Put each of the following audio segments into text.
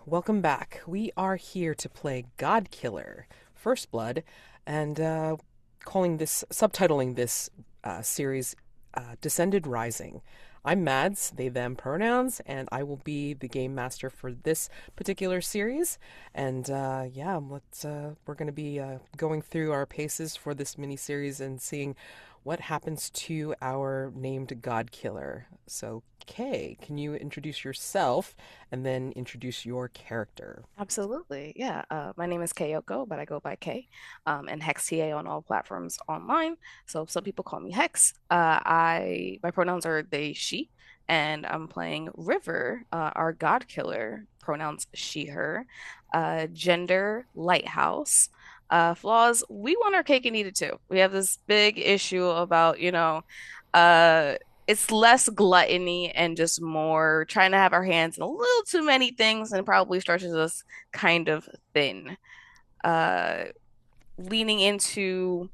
welcome back. We are here to play Godkiller, First Blood, and subtitling this series, Descended Rising. I'm Mads, they, them pronouns, and I will be the game master for this particular series. And we're going to be going through our paces for this mini series and seeing what happens to our named Godkiller. So, Kay, can you introduce yourself and then introduce your character? Absolutely. Yeah. My name is Kayoko, but I go by Kay, and Hex TA on all platforms online. So some people call me Hex. My pronouns are they, she, and I'm playing River, our God killer, pronouns she, her, gender, lighthouse. Flaws, we want our cake and eat it too. We have this big issue about, uh it's less gluttony and just more trying to have our hands in a little too many things and probably stretches us kind of thin. Uh, Leaning into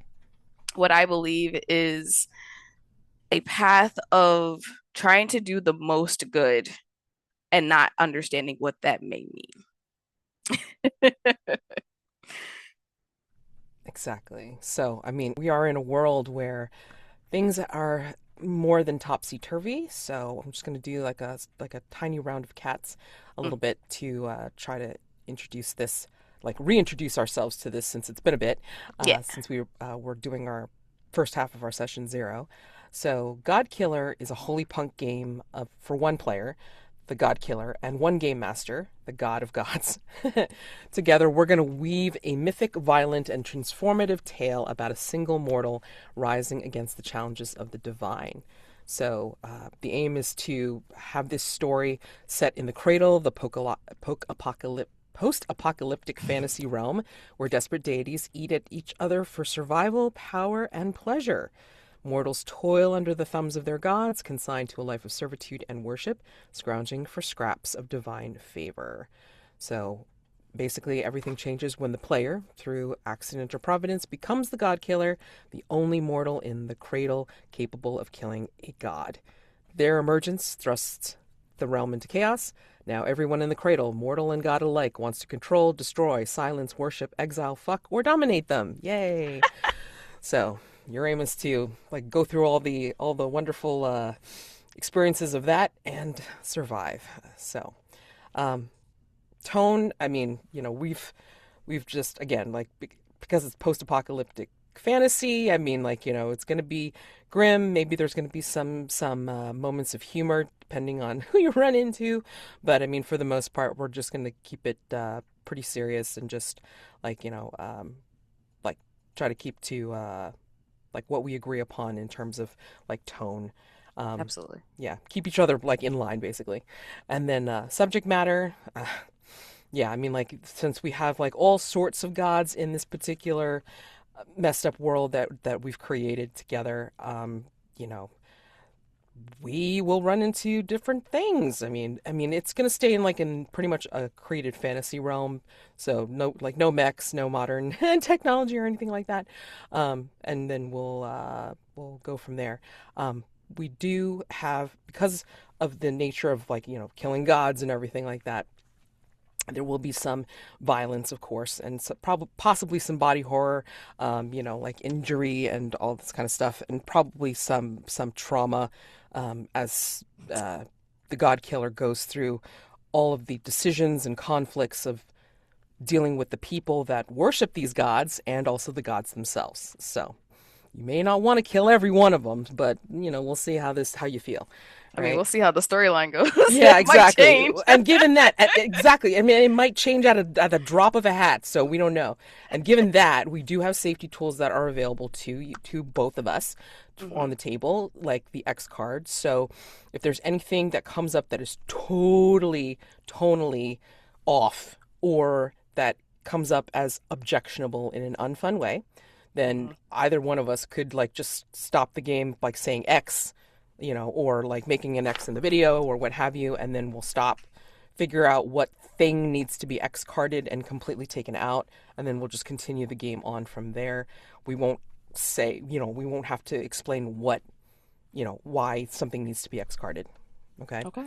what I believe is a path of trying to do the most good and not understanding what that may mean. Exactly. So, we are in a world where things are more than topsy turvy. So, I'm just going to do like a tiny round of cats, a little bit to try to introduce this, like reintroduce ourselves to this since it's been a bit Yeah. since we were doing our first half of our session zero. So, God Killer is a holy punk game for one player, the God Killer, and one game master, the God of Gods. Together, we're going to weave a mythic, violent, and transformative tale about a single mortal rising against the challenges of the divine. So, the aim is to have this story set in the cradle of the post apocalyptic fantasy realm where desperate deities eat at each other for survival, power, and pleasure. Mortals toil under the thumbs of their gods, consigned to a life of servitude and worship, scrounging for scraps of divine favor. So basically, everything changes when the player, through accident or providence, becomes the god killer, the only mortal in the cradle capable of killing a god. Their emergence thrusts the realm into chaos. Now, everyone in the cradle, mortal and god alike, wants to control, destroy, silence, worship, exile, fuck, or dominate them. Yay! So your aim is to like go through all the wonderful experiences of that and survive. So um, tone. We've just again because it's post-apocalyptic fantasy. It's going to be grim. Maybe there's going to be some moments of humor depending on who you run into. But for the most part, we're just going to keep it pretty serious and just like you know like try to keep to like what we agree upon in terms of like tone. Um, Absolutely. yeah, keep each other like in line basically. And then subject matter. Since we have like all sorts of gods in this particular messed up world that we've created together, you know, we will run into different things. It's gonna stay in pretty much a created fantasy realm, so no mechs, no modern technology or anything like that. And then we'll go from there. We do have, because of the nature of killing gods and everything like that. There will be some violence, of course, and possibly some body horror, like injury and all this kind of stuff, and probably some trauma as the God Killer goes through all of the decisions and conflicts of dealing with the people that worship these gods and also the gods themselves. So you may not want to kill every one of them, but we'll see how you feel. I All mean, right. we'll see how the storyline goes. Yeah, It might exactly. change. And given that, exactly. It might change at the drop of a hat, so we don't know. And given that, we do have safety tools that are available to both of us on Hmm. the table, like the X card. So if there's anything that comes up that is totally, tonally off, or that comes up as objectionable in an unfun way, then Hmm. either one of us could like just stop the game, like saying X, or like making an X in the video or what have you, and then we'll stop, figure out what thing needs to be X carded and completely taken out, and then we'll just continue the game on from there. We won't we won't have to explain why something needs to be X carded. Okay. Okay.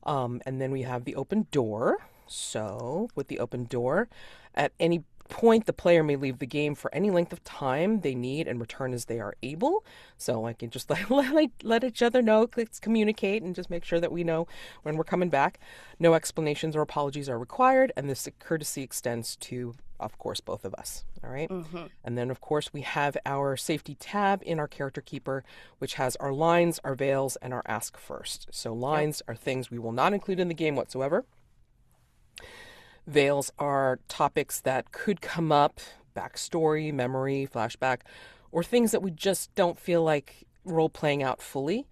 And then we have the open door. So, with the open door, at any point, the player may leave the game for any length of time they need and return as they are able. So, I can just let each other know, let's communicate and just make sure that we know when we're coming back. No explanations or apologies are required, and this courtesy extends to, of course, both of us. All right. Mm-hmm. And then, of course, we have our safety tab in our character keeper, which has our lines, our veils, and our ask first. So, Yep. lines are things we will not include in the game whatsoever. Veils are topics that could come up, backstory, memory, flashback, or things that we just don't feel like role playing out fully.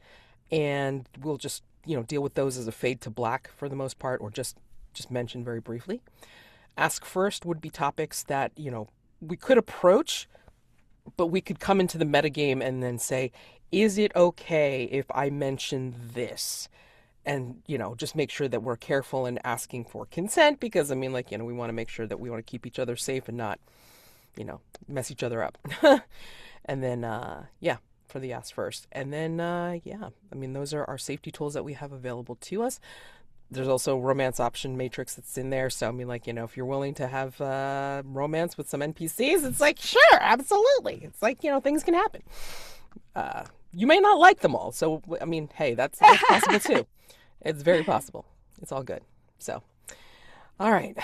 And we'll just, deal with those as a fade to black for the most part, or just mention very briefly. Ask first would be topics that, we could approach, but we could come into the metagame and then say, is it okay if I mention this? And just make sure that we're careful in asking for consent, because I mean, like, we want to make sure that we want to keep each other safe and not mess each other up. And then yeah, for the ask first. And then yeah, I mean, those are our safety tools that we have available to us. There's also romance option matrix that's in there, so I mean, like, if you're willing to have romance with some NPCs, it's like, sure, absolutely. It's like, things can happen. You may not like them all, so I mean, hey, that's possible too. It's very possible. It's all good. So, all right.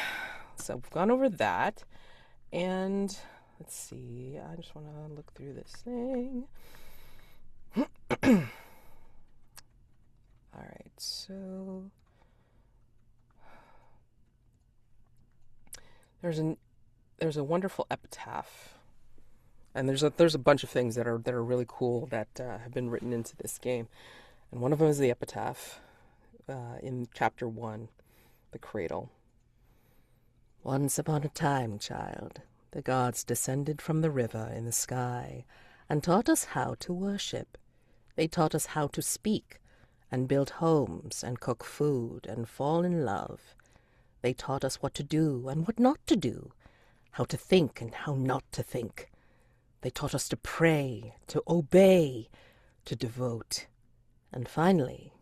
So we've gone over that. And let's see. I just want to look through this thing. All right. So there's a wonderful epitaph. And there's a bunch of things that are really cool that have been written into this game. And one of them is the epitaph in chapter 1, the cradle. Once upon a time, child, the gods descended from the river in the sky and taught us how to worship. They taught us how to speak and build homes and cook food and fall in love. They taught us what to do and what not to do, how to think and how not to think. They taught us to pray, to obey, to devote. And finally,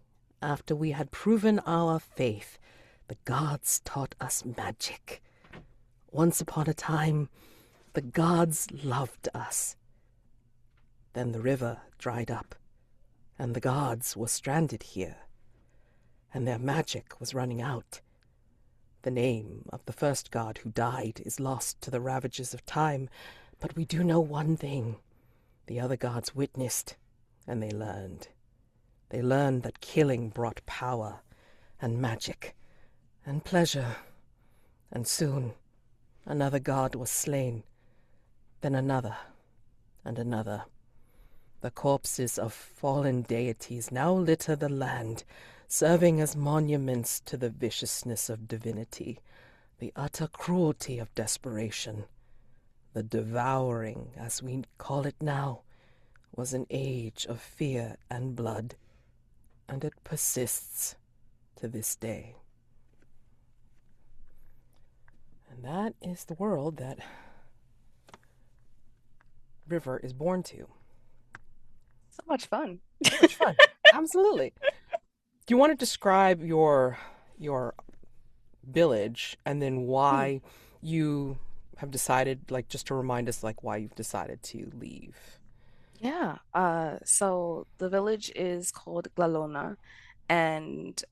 after we had proven our faith, the gods taught us magic. Once upon a time, the gods loved us. Then the river dried up, and the gods were stranded here, and their magic was running out. The name of the first god who died is lost to the ravages of time, but we do know one thing. The other gods witnessed, and they learned. They learned that killing brought power, and magic, and pleasure, and soon another god was slain, then another, and another. The corpses of fallen deities now litter the land, serving as monuments to the viciousness of divinity, the utter cruelty of desperation. The devouring, as we call it now, was an age of fear and blood, and it persists to this day. And that is the world that River is born to. So much fun. So much fun. Absolutely. Do you want to describe your village and then Hmm. why you have decided, like, just to remind us, like, why you've decided to leave? Yeah. So the village is called Glalona, and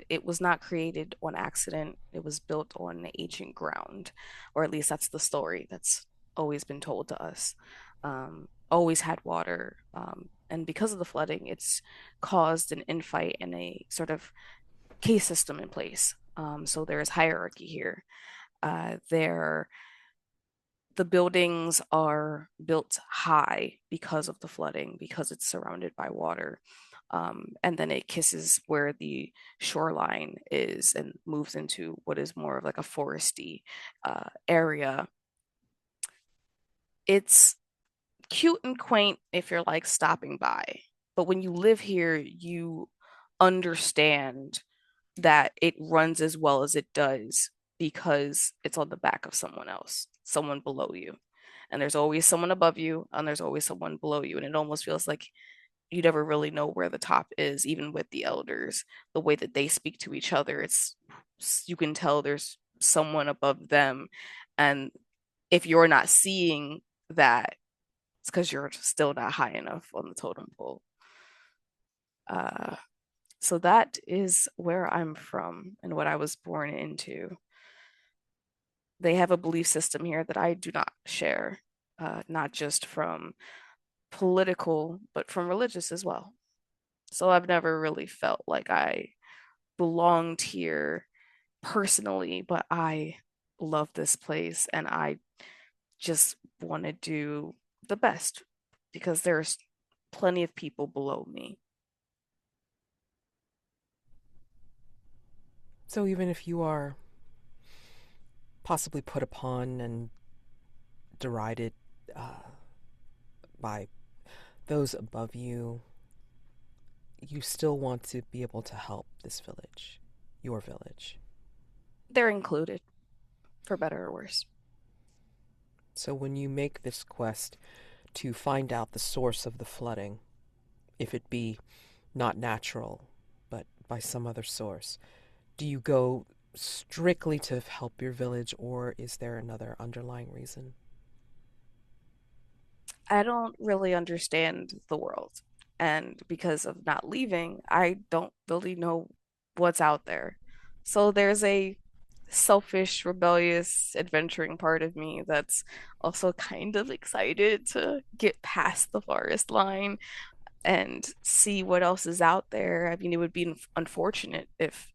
it was not created on accident. It was built on ancient ground, or at least that's the story that's always been told to us. Always had water, and because of the flooding, it's caused an infight and a sort of case system in place. So there is hierarchy here. There the buildings are built high because of the flooding, because it's surrounded by water. And then it kisses where the shoreline is and moves into what is more of like a foresty area. It's cute and quaint if you're like stopping by, but when you live here, you understand that it runs as well as it does because it's on the back of someone else, someone below you. And there's always someone above you, and there's always someone below you. And it almost feels like you never really know where the top is, even with the elders, the way that they speak to each other. It's you can tell there's someone above them. And if you're not seeing that, it's because you're still not high enough on the totem pole. Uh, so that is where I'm from and what I was born into. They have a belief system here that I do not share, not just from political, but from religious as well. So I've never really felt like I belonged here personally, but I love this place and I just want to do the best because there's plenty of people below me. So even if you are possibly put upon and derided uh, by those above you, you still want to be able to help this village, your village. They're included, for better or worse. So when you make this quest to find out the source of the flooding, if it be not natural, but by some other source, do you go strictly to help your village, or is there another underlying reason? I don't really understand the world. And because of not leaving, I don't really know what's out there. So there's a selfish, rebellious, adventuring part of me that's also kind of excited to get past the forest line and see what else is out there. I mean, it would be unfortunate if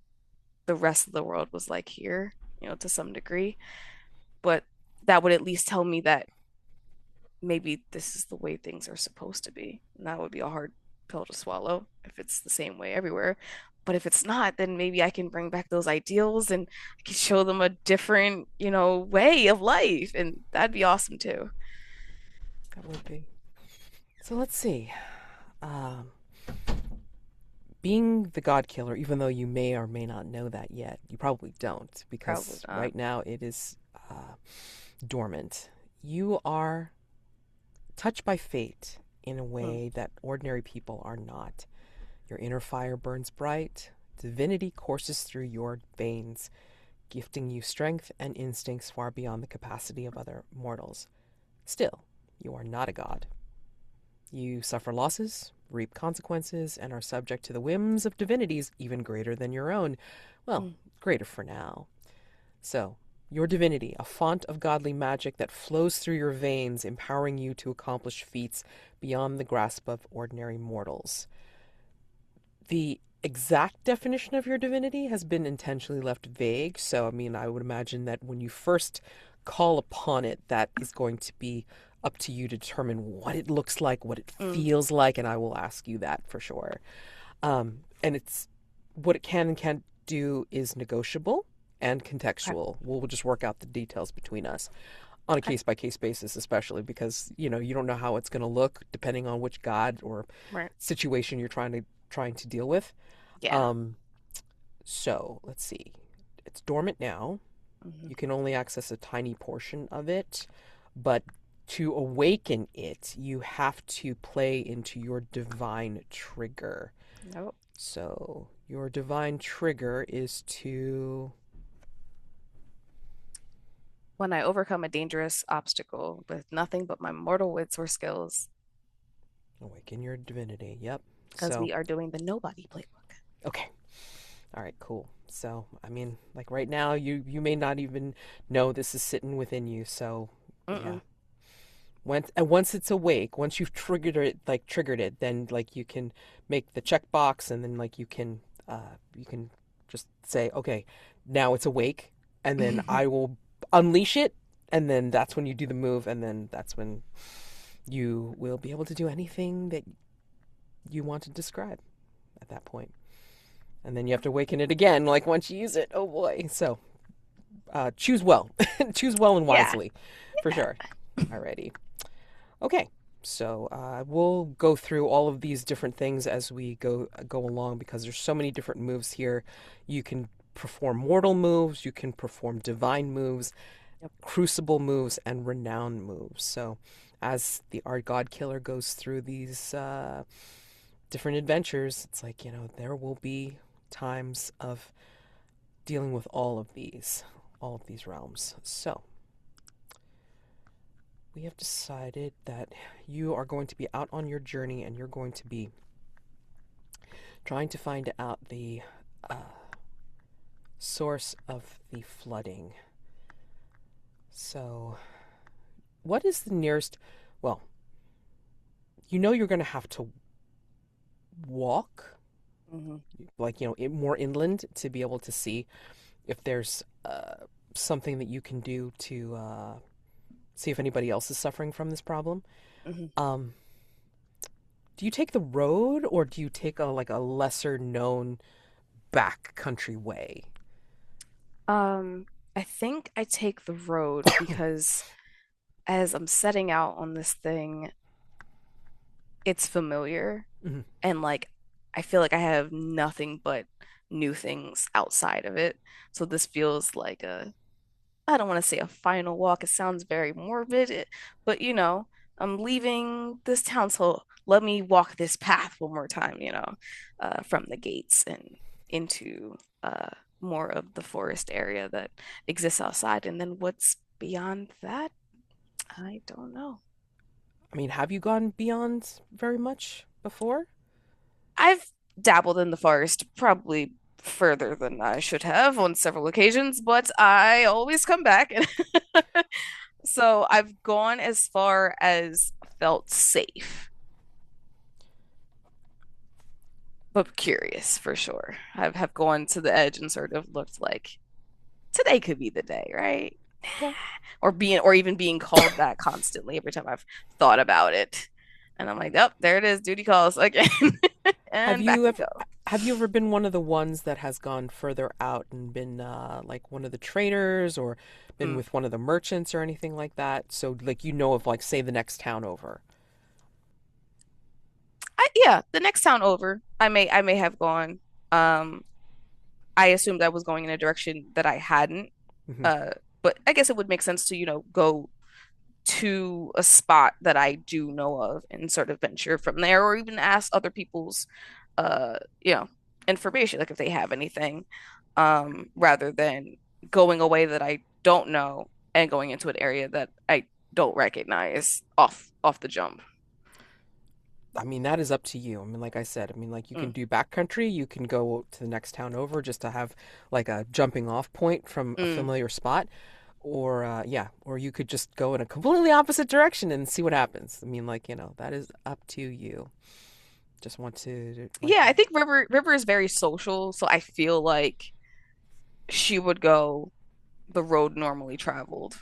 the rest of the world was like here, to some degree, but that would at least tell me that maybe this is the way things are supposed to be. And that would be a hard pill to swallow if it's the same way everywhere. But if it's not, then maybe I can bring back those ideals and I can show them a different, way of life. And that'd be awesome too. That would be. So let's see. Um, Being the Godkiller, even though you may or may not know that yet, you probably don't, Probably because not. right now it is dormant. You are touched by fate in a Mm. way that ordinary people are not. Your inner fire burns bright, divinity courses through your veins, gifting you strength and instincts far beyond the capacity of other mortals. Still, you are not a god. You suffer losses, reap consequences, and are subject to the whims of divinities even greater than your own. Well, Mm. greater for now. So, your divinity, a font of godly magic that flows through your veins, empowering you to accomplish feats beyond the grasp of ordinary mortals. The exact definition of your divinity has been intentionally left vague, so I mean, I would imagine that when you first call upon it, that is going to be up to you to determine what it looks like, what it Mm. feels like, and I will ask you that for sure. And it's what it can and can't do is negotiable and Okay. contextual. We'll just work out the details between us on a Okay. case by case basis, especially because you don't know how it's going to look depending on which god or Right. situation you're trying to deal with. Yeah. Um, so let's see. It's dormant now. Hmm. You can only access a tiny portion of it, but to awaken it, you have to play into your divine trigger. Nope. So your divine trigger is to When I overcome a dangerous obstacle with nothing but my mortal wits or skills, awaken your divinity. Yep. because So, we are doing the nobody playbook. okay. All right, cool. So, I mean, like right now, you may not even know this is sitting within you. So, yeah. Mm-mm. Once it's awake, once you've triggered it, then like you can make the checkbox, and then like you can just say, okay, now it's awake, and then I will unleash it, and then that's when you do the move, and then that's when you will be able to do anything that you want to describe at that point. And then you have to awaken it again, like once you use it. Oh boy! So choose well, choose well and Yeah. wisely, for sure. Alrighty. Okay, so we'll go through all of these different things as we go along because there's so many different moves here. You can perform mortal moves, you can perform divine moves, Yep. crucible moves, and renown moves. So as the art god killer goes through these different adventures, it's like there will be times of dealing with all of these realms. So we have decided that you are going to be out on your journey and you're going to be trying to find out the uh, source of the flooding. So, what is the nearest? Well, you know you're going to have to walk, Hmm. like, more inland to be able to see if there's something that you can do to see if anybody else is suffering from this problem. Hmm. Um, do you take the road or do you take a lesser known back country way? Um, I think I take the road because as I'm setting out on this thing, it's familiar Mhm. and like I feel like I have nothing but new things outside of it. So this feels like a I don't want to say a final walk. It sounds very morbid, but I'm leaving this town, so let me walk this path one more time, from the gates and into more of the forest area that exists outside. And then what's beyond that, I don't know. I mean, have you gone beyond very much before? I've dabbled in the forest probably further than I should have on several occasions, but I always come back. So I've gone as far as felt safe, but curious for sure. Have gone to the edge and sort of looked like today could be the day, right? Okay. Or even being called that constantly every time I've thought about it. And I'm like, oh, there it is, duty calls again. Have And back you we ever go. have you ever been one of the ones that has gone further out and been like one of the traders or been Mm. with one of the merchants or anything like that? So like of like say the next town over. Yeah, the next town over, I may have gone. Um, I assumed I was going in a direction that I hadn't. Hmm. Uh, but I guess it would make sense to, go to a spot that I do know of and sort of venture from there, or even ask other people's, uh, you know, information, like if they have anything, rather than going away that I don't know and going into an area that I don't recognize off the jump. I mean, that is up to you. I mean, like I said, I mean, like you can Mm, do backcountry, you can go to the next town over just to have like a jumping off point from a mm. familiar spot, or yeah, or you could just go in a completely opposite direction and see what happens. I mean, like, that is up to you. Just want to like Yeah, I think River is very social, so I feel like she would go the road normally traveled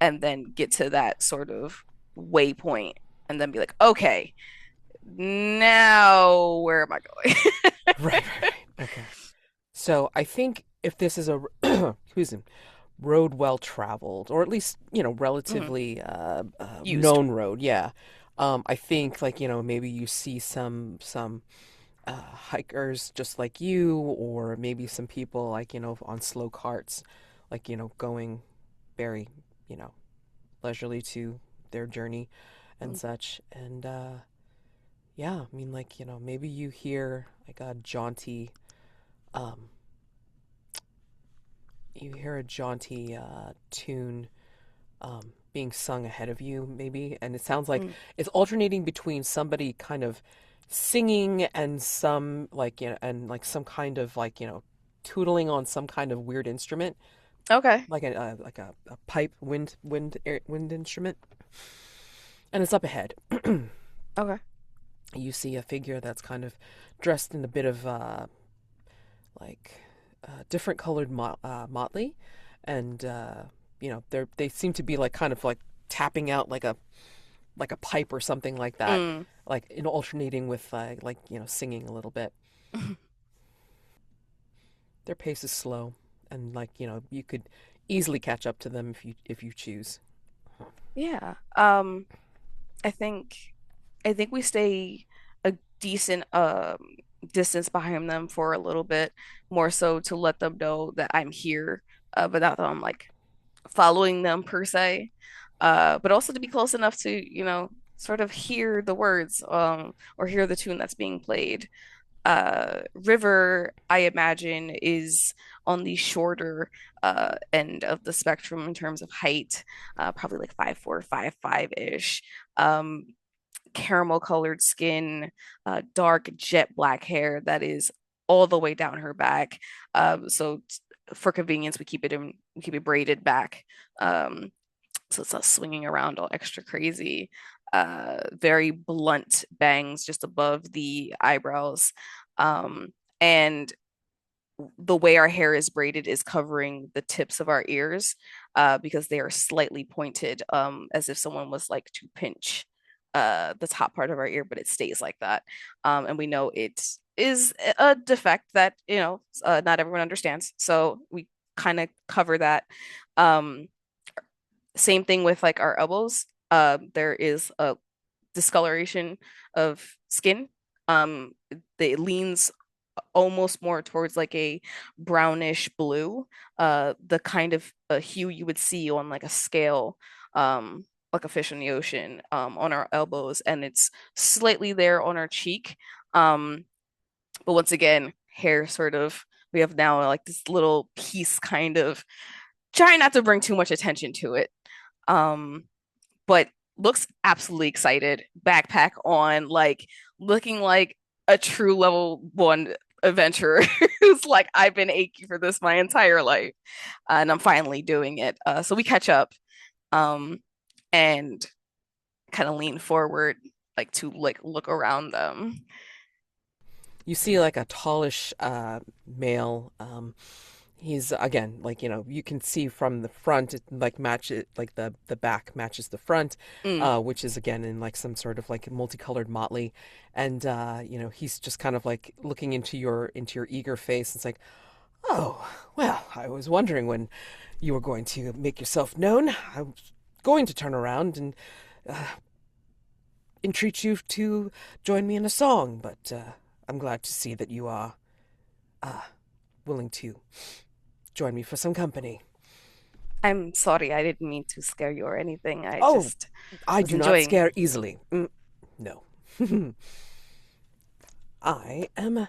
and then get to that sort of waypoint and then be like, okay, now where am I going? right, right, right. Okay. So I think if this is a excuse me, road well traveled, or at least Mhm. relatively Used. known road, yeah. I think like maybe you see some hikers just like you, or maybe some people like on slow carts, like going very you know leisurely to their journey and Mm, such. And yeah, I mean like maybe you hear like a jaunty um tune being sung ahead of you, maybe, and it sounds like mm. it's alternating between somebody kind of singing and some like and like some kind of like tootling on some kind of weird instrument, Okay. like a pipe wind instrument, and it's up ahead. Okay. You see a figure that's kind of dressed in a bit of like different colored motley, and they seem to be like kind of like tapping out like a pipe or something like that, Mm. like in alternating with like singing a little bit. Their pace is slow, and like you could easily catch up to them if you choose. Yeah. I think I think we stay a decent distance behind them for a little bit, more so to let them know that I'm here, but not that I'm like following them per se, but also to be close enough to, sort of hear the words, or hear the tune that's being played. River, I imagine, is on the shorter end of the spectrum in terms of height, probably like 5'4", 5'5" ish. Um, Caramel colored skin, dark jet black hair that is all the way down her back. So for convenience, we keep it braided back. Um, so it's not swinging around all extra crazy. Very blunt bangs just above the eyebrows. And the way our hair is braided is covering the tips of our ears because they are slightly pointed, as if someone was like to pinch the top part of our ear, but it stays like that. And we know it is a defect that, not everyone understands. So we kind of cover that. Um, Same thing with like our elbows. There is a discoloration of skin. It leans almost more towards like a brownish blue, the kind of hue you would see on like a scale, like a fish in the ocean, on our elbows, and it's slightly there on our cheek. But once again, hair sort of, we have now like this little piece kind of trying not to bring too much attention to it. Um, but looks absolutely excited, backpack on, like looking like a true level one adventurer who's like, I've been achy for this my entire life, and I'm finally doing it. So we catch up, and kind of lean forward, like to like look around them. You see like a tallish male. He's again like you can see from the front it like match it like the back matches the front, Mm. which is again in like some sort of like multicolored motley, and he's just kind of like looking into your eager face. It's like, oh well, I was wondering when you were going to make yourself known. I was going to turn around and entreat you to join me in a song, but I'm glad to see that you are willing to join me for some company. I'm sorry, I didn't mean to scare you or anything. I Oh, just I was do not enjoying. scare easily. No. I am.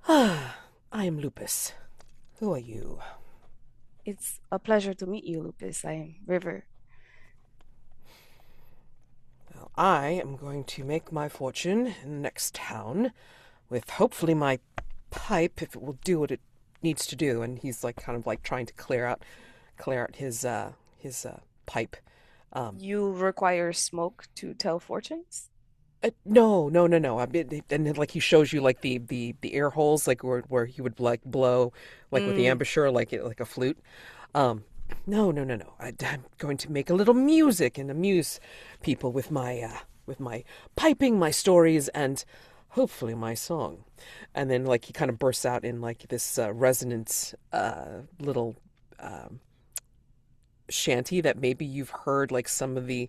I am Lupus. Who are you? It's a pleasure to meet you, Lupus. I am River. Well, I am going to make my fortune in the next town with hopefully my pipe, if it will do what it needs to do. And he's like kind of like trying to clear out his pipe. Um, You require smoke to tell fortunes? no, no, no, no. And then, like he shows you like the air holes, like where he would like blow, like with the Mm. embouchure, like a flute. Um, no, no, no, no. I'm going to make a little music and amuse people with my piping, my stories, and hopefully my song. And then like he kind of bursts out in like this resonant little um, shanty that maybe you've heard like some of the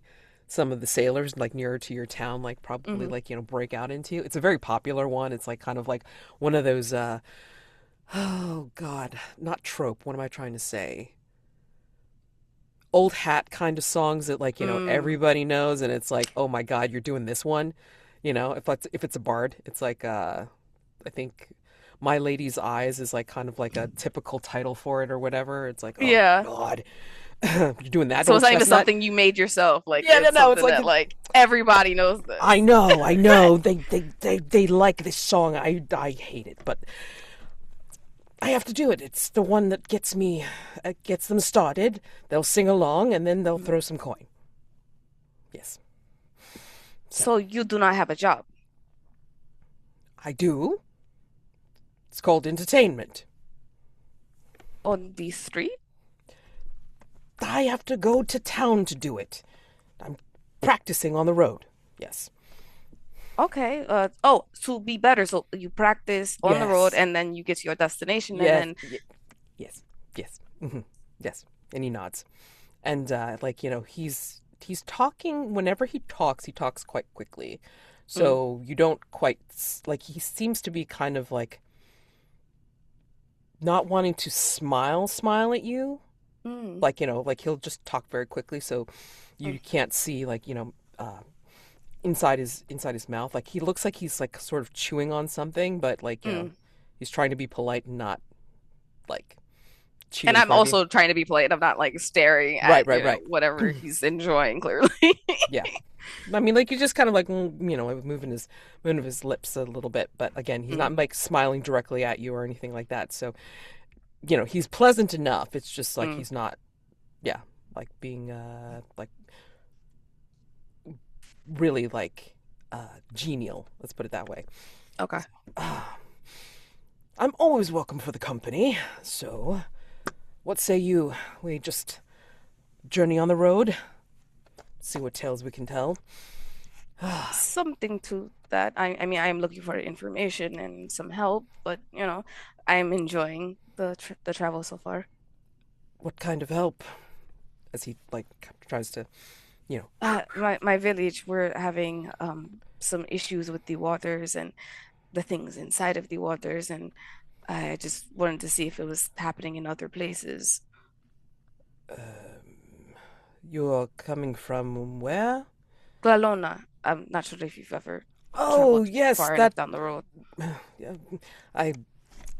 sailors like nearer to your town like probably Hmm. like break out into. It's a very popular one. It's like kind of like one of those oh god, not trope. What am I trying to say? Old hat kind of songs that like Mm. everybody knows, and it's like, oh my god, you're doing this one. If it's a bard, it's like I think My Lady's Eyes is like kind of like a typical title for it or whatever. It's like, oh Yeah. god, you're doing that So old it's not even chestnut. something you made yourself. Like Yeah, no, it's no, it's something like that like everybody knows I this. know, I know. They like this song. I hate it, but I have to do it. It's the one that gets them started. They'll sing along, and then they'll throw some coin. Yes. So So you do not have a job I do. It's called entertainment. on the street? I have to go to town to do it. I'm practicing on the road. Yes. Okay. Oh, to be better. So you practice on the road Yes. and then you get to your destination and Yes. then Yes. Yes. Yes. And he nods. And like he's talking. Whenever he talks quite quickly, mm, so you don't quite like. He seems to be kind of like not wanting to smile at you. mm, Like he'll just talk very quickly, so mm, you can't see like inside his mouth. Like he looks like he's like sort of chewing on something, but like mm. he's trying to be polite and not like cheer And in I'm front of you. also trying to be polite. I'm not like staring Right, at, right, right. whatever he's enjoying, clearly. Yeah. I mean, like, you just kind of like, moving his lips a little bit, but again, he's Mm, not like smiling directly at you or anything like that. So, he's pleasant enough. It's just like mm. he's not, yeah, like being, like really like, genial. Let's put it that way. Okay. I'm always welcome for the company. So, what say you? We just journey on the road, see what tales we can tell. Something to that. I mean, I'm looking for information and some help, but I'm enjoying the travel so far. What kind of help? As he like tries to, you know, My village, we're having some issues with the waters and the things inside of the waters, and I just wanted to see if it was happening in other places. you're coming from where? Glalona, I'm not sure if you've ever Oh, traveled yes, far that. enough down the road. Yeah, I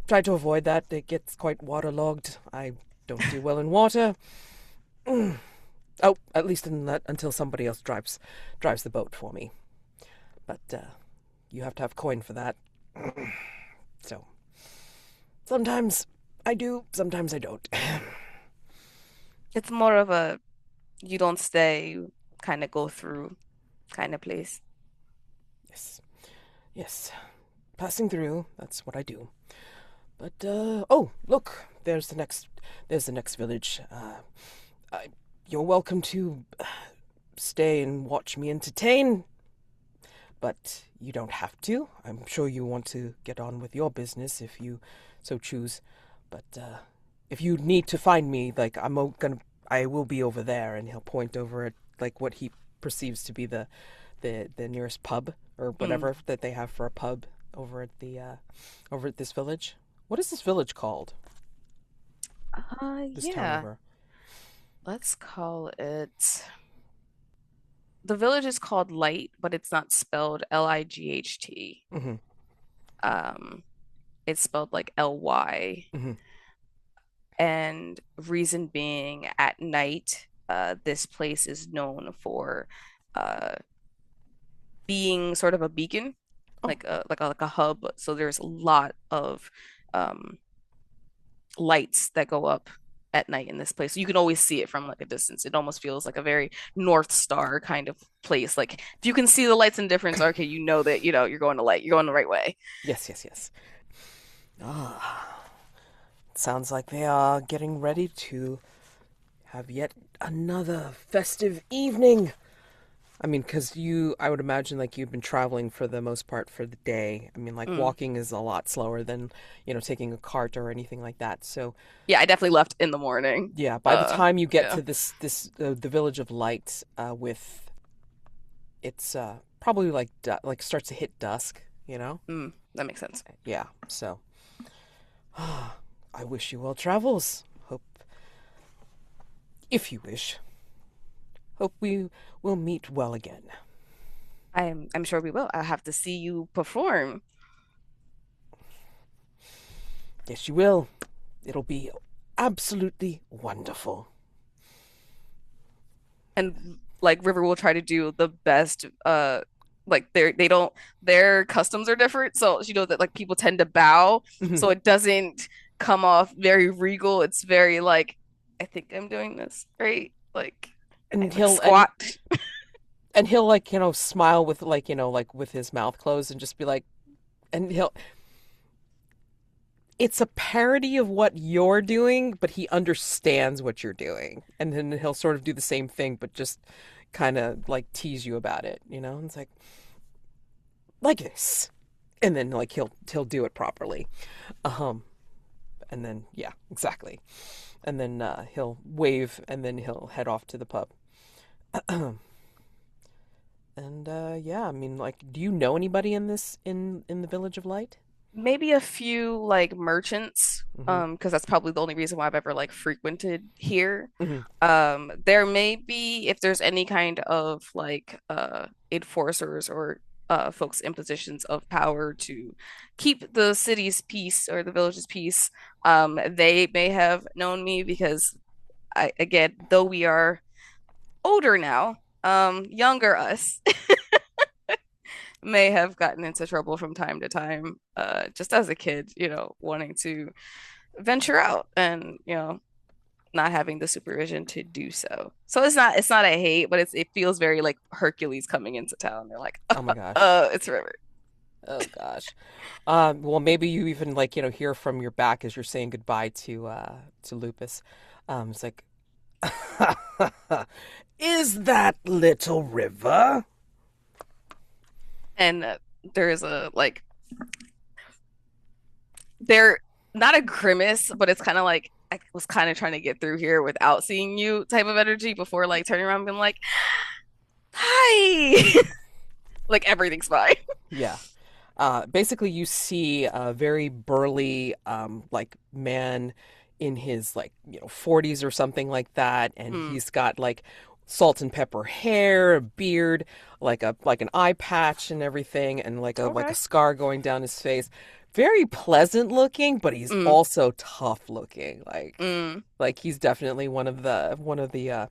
try to avoid that. It gets quite waterlogged. I don't do well in water. Oh, at least until somebody else drives the boat for me. But you have to have coin for that. So sometimes I do, sometimes I don't. It's more of a you don't stay, you kind of go through kind of place. Yes, yes. Passing through. That's what I do. But oh, look, there's the next village. I, you're welcome to stay and watch me entertain, but you don't have to. I'm sure you want to get on with your business if you so choose. But if you need to find me, like I will be over there, and he'll point over at like what he perceives to be the nearest pub or Mm. whatever that they have for a pub over at this village. What is this village called? This town Yeah. over. Let's call it. The village is called Light, but it's not spelled Light. Mm-hmm. Um, it's spelled like Ly. Mm-hmm. And reason being, at night, this place is known for uh being sort of a beacon, Oh, like a hub. So there's a lot of um lights that go up at night in this place. So you can always see it from like a distance. It almost feels like a very North Star kind of place. Like if you can see the lights in difference, okay, you know that you're going to light, you're going the right way. yes, yes, yes. Ah, sounds like they are getting ready to have yet another festive evening. I mean, because I would imagine like you've been traveling for the most part for the day. I mean, like Mm. walking is a lot slower than, taking a cart or anything like that. So, Yeah, I definitely left in the morning. yeah, by the time you get Yeah. to the Village of Light, with it's probably like starts to hit dusk, you know? That makes sense. Yeah. So, I wish you well travels. Hope, if you wish, hope we will meet well again. I'm sure we will. I'll have to see you perform. Yes, you will. It'll be absolutely wonderful. And like River will try to do the best like they don't their customs are different, so you know that like people tend to bow, Mhm. so it doesn't come off very regal. It's very like, I think I'm doing this right, like I and like he'll and squat. and he'll like smile with like like with his mouth closed and just be like, and he'll it's a parody of what you're doing, but he understands what you're doing, and then he'll sort of do the same thing, but just kind of like tease you about it. And it's like this, and then like he'll do it properly, um, and then yeah, exactly, and then he'll wave, and then he'll head off to the pub. And yeah, I mean, like, do you know anybody in the Village of Light? Maybe a few like merchants, Mm-hmm. because that's probably the only reason why I've ever like frequented here. Mm-hmm. There may be, if there's any kind of like enforcers or folks in positions of power to keep the city's peace or the village's peace. They may have known me because again, though we are older now, younger us may have gotten into trouble from time to time, just as a kid, wanting to venture out and, not having the supervision to do so. So it's not a hate, but it feels very like Hercules coming into town. They're like, Oh my gosh. it's River. Oh gosh. Well, maybe you even like hear from your back as you're saying goodbye to Lupus. It's like, is that little River? And there's a like they're not a grimace, but it's kind of like I was kind of trying to get through here without seeing you type of energy before like turning around and being like, hi. Like everything's fine. Yeah. Basically, you see a very burly, like man in his like 40s or something like that, and Hmm. he's got like salt and pepper hair, a beard, like an eye patch and everything, and like a Okay. scar going down his face. Very pleasant looking, but he's Mm, also tough looking. mm, Like he's definitely one of the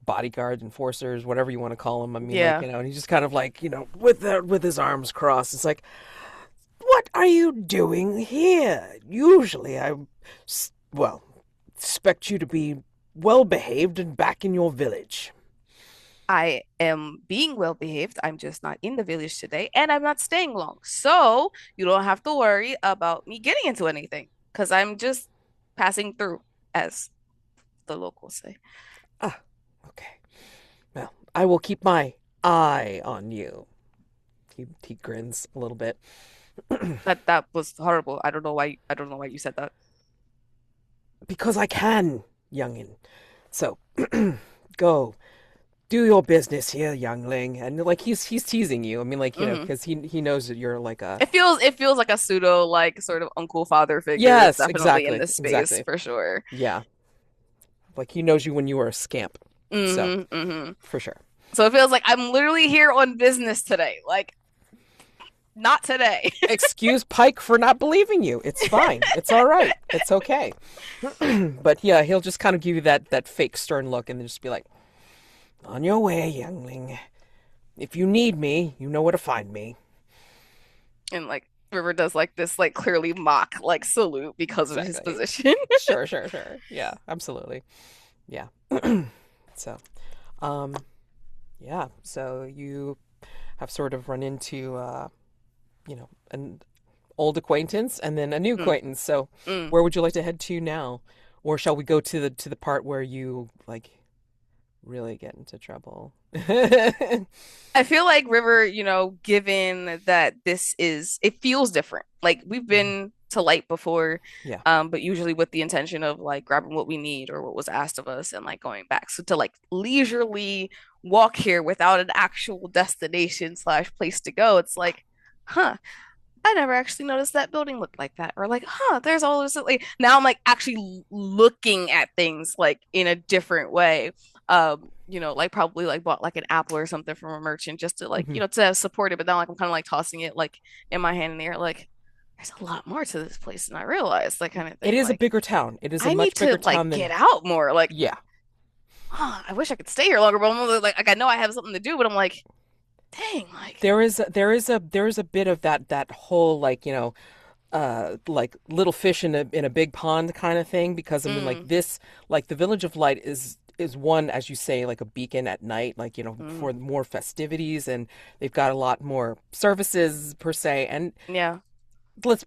bodyguards, enforcers, whatever you want to call him. I mean, yeah. and he's just kind of like, with his arms crossed. It's like, what are you doing here? Usually well, expect you to be well behaved and back in your village. I am being well behaved. I'm just not in the village today, and I'm not staying long. So you don't have to worry about me getting into anything because I'm just passing through, as the locals say. Ah, okay. Well, I will keep my eye on you. He grins a little bit. That was horrible. I don't know why you said that. Because I can, youngin. So, go. Do your business here, youngling. And like he's teasing you. I mean, like, Hmm. because he knows that you're like a It feels like a pseudo like sort of uncle father figure is yes, definitely in exactly, this space exactly. for sure. Yeah. Like he knows you when you were a scamp. So, Hmm. for sure. So it feels like I'm literally here on business today. Like not today. Excuse Pike for not believing you. It's fine. It's all right. It's okay. But yeah, he'll just kind of give you that fake stern look and then just be like, "On your way, youngling. If you need me, you know where to find me." And like River does like this like clearly mock like salute because of his Exactly. position. Sure, sure, sure. Yeah, absolutely. Yeah. So, um, yeah. So you have sort of run into, an old acquaintance and then a new Mm, acquaintance. So, mm. where would you like to head to now, or shall we go to the part where you like really get into trouble? I feel like River, given that it feels different. Like we've Mhm. been to light before, Yeah. but usually with the intention of like grabbing what we need or what was asked of us and like going back. So to like leisurely walk here without an actual destination slash place to go, it's like, huh, I never actually noticed that building looked like that. Or like, huh, there's all this like now I'm like actually looking at things like in a different way. Like probably like bought like an apple or something from a merchant just to like, Hmm. to support it, but now like I'm kind of like tossing it like in my hand in the air, like there's a lot more to this place than I realized, like kind of It thing. is a Like bigger town. It is a I need much to bigger like town get than out more. Like, yeah. I wish I could stay here longer, but I'm like I know I have something to do, but I'm like, dang, like There is a bit of that whole like like little fish in a big pond kind of thing, because I mean like mm, this, like the Village of Light is one, as you say, like a beacon at night, like mm, for more festivities, and they've got a lot more services per se. And yeah. let's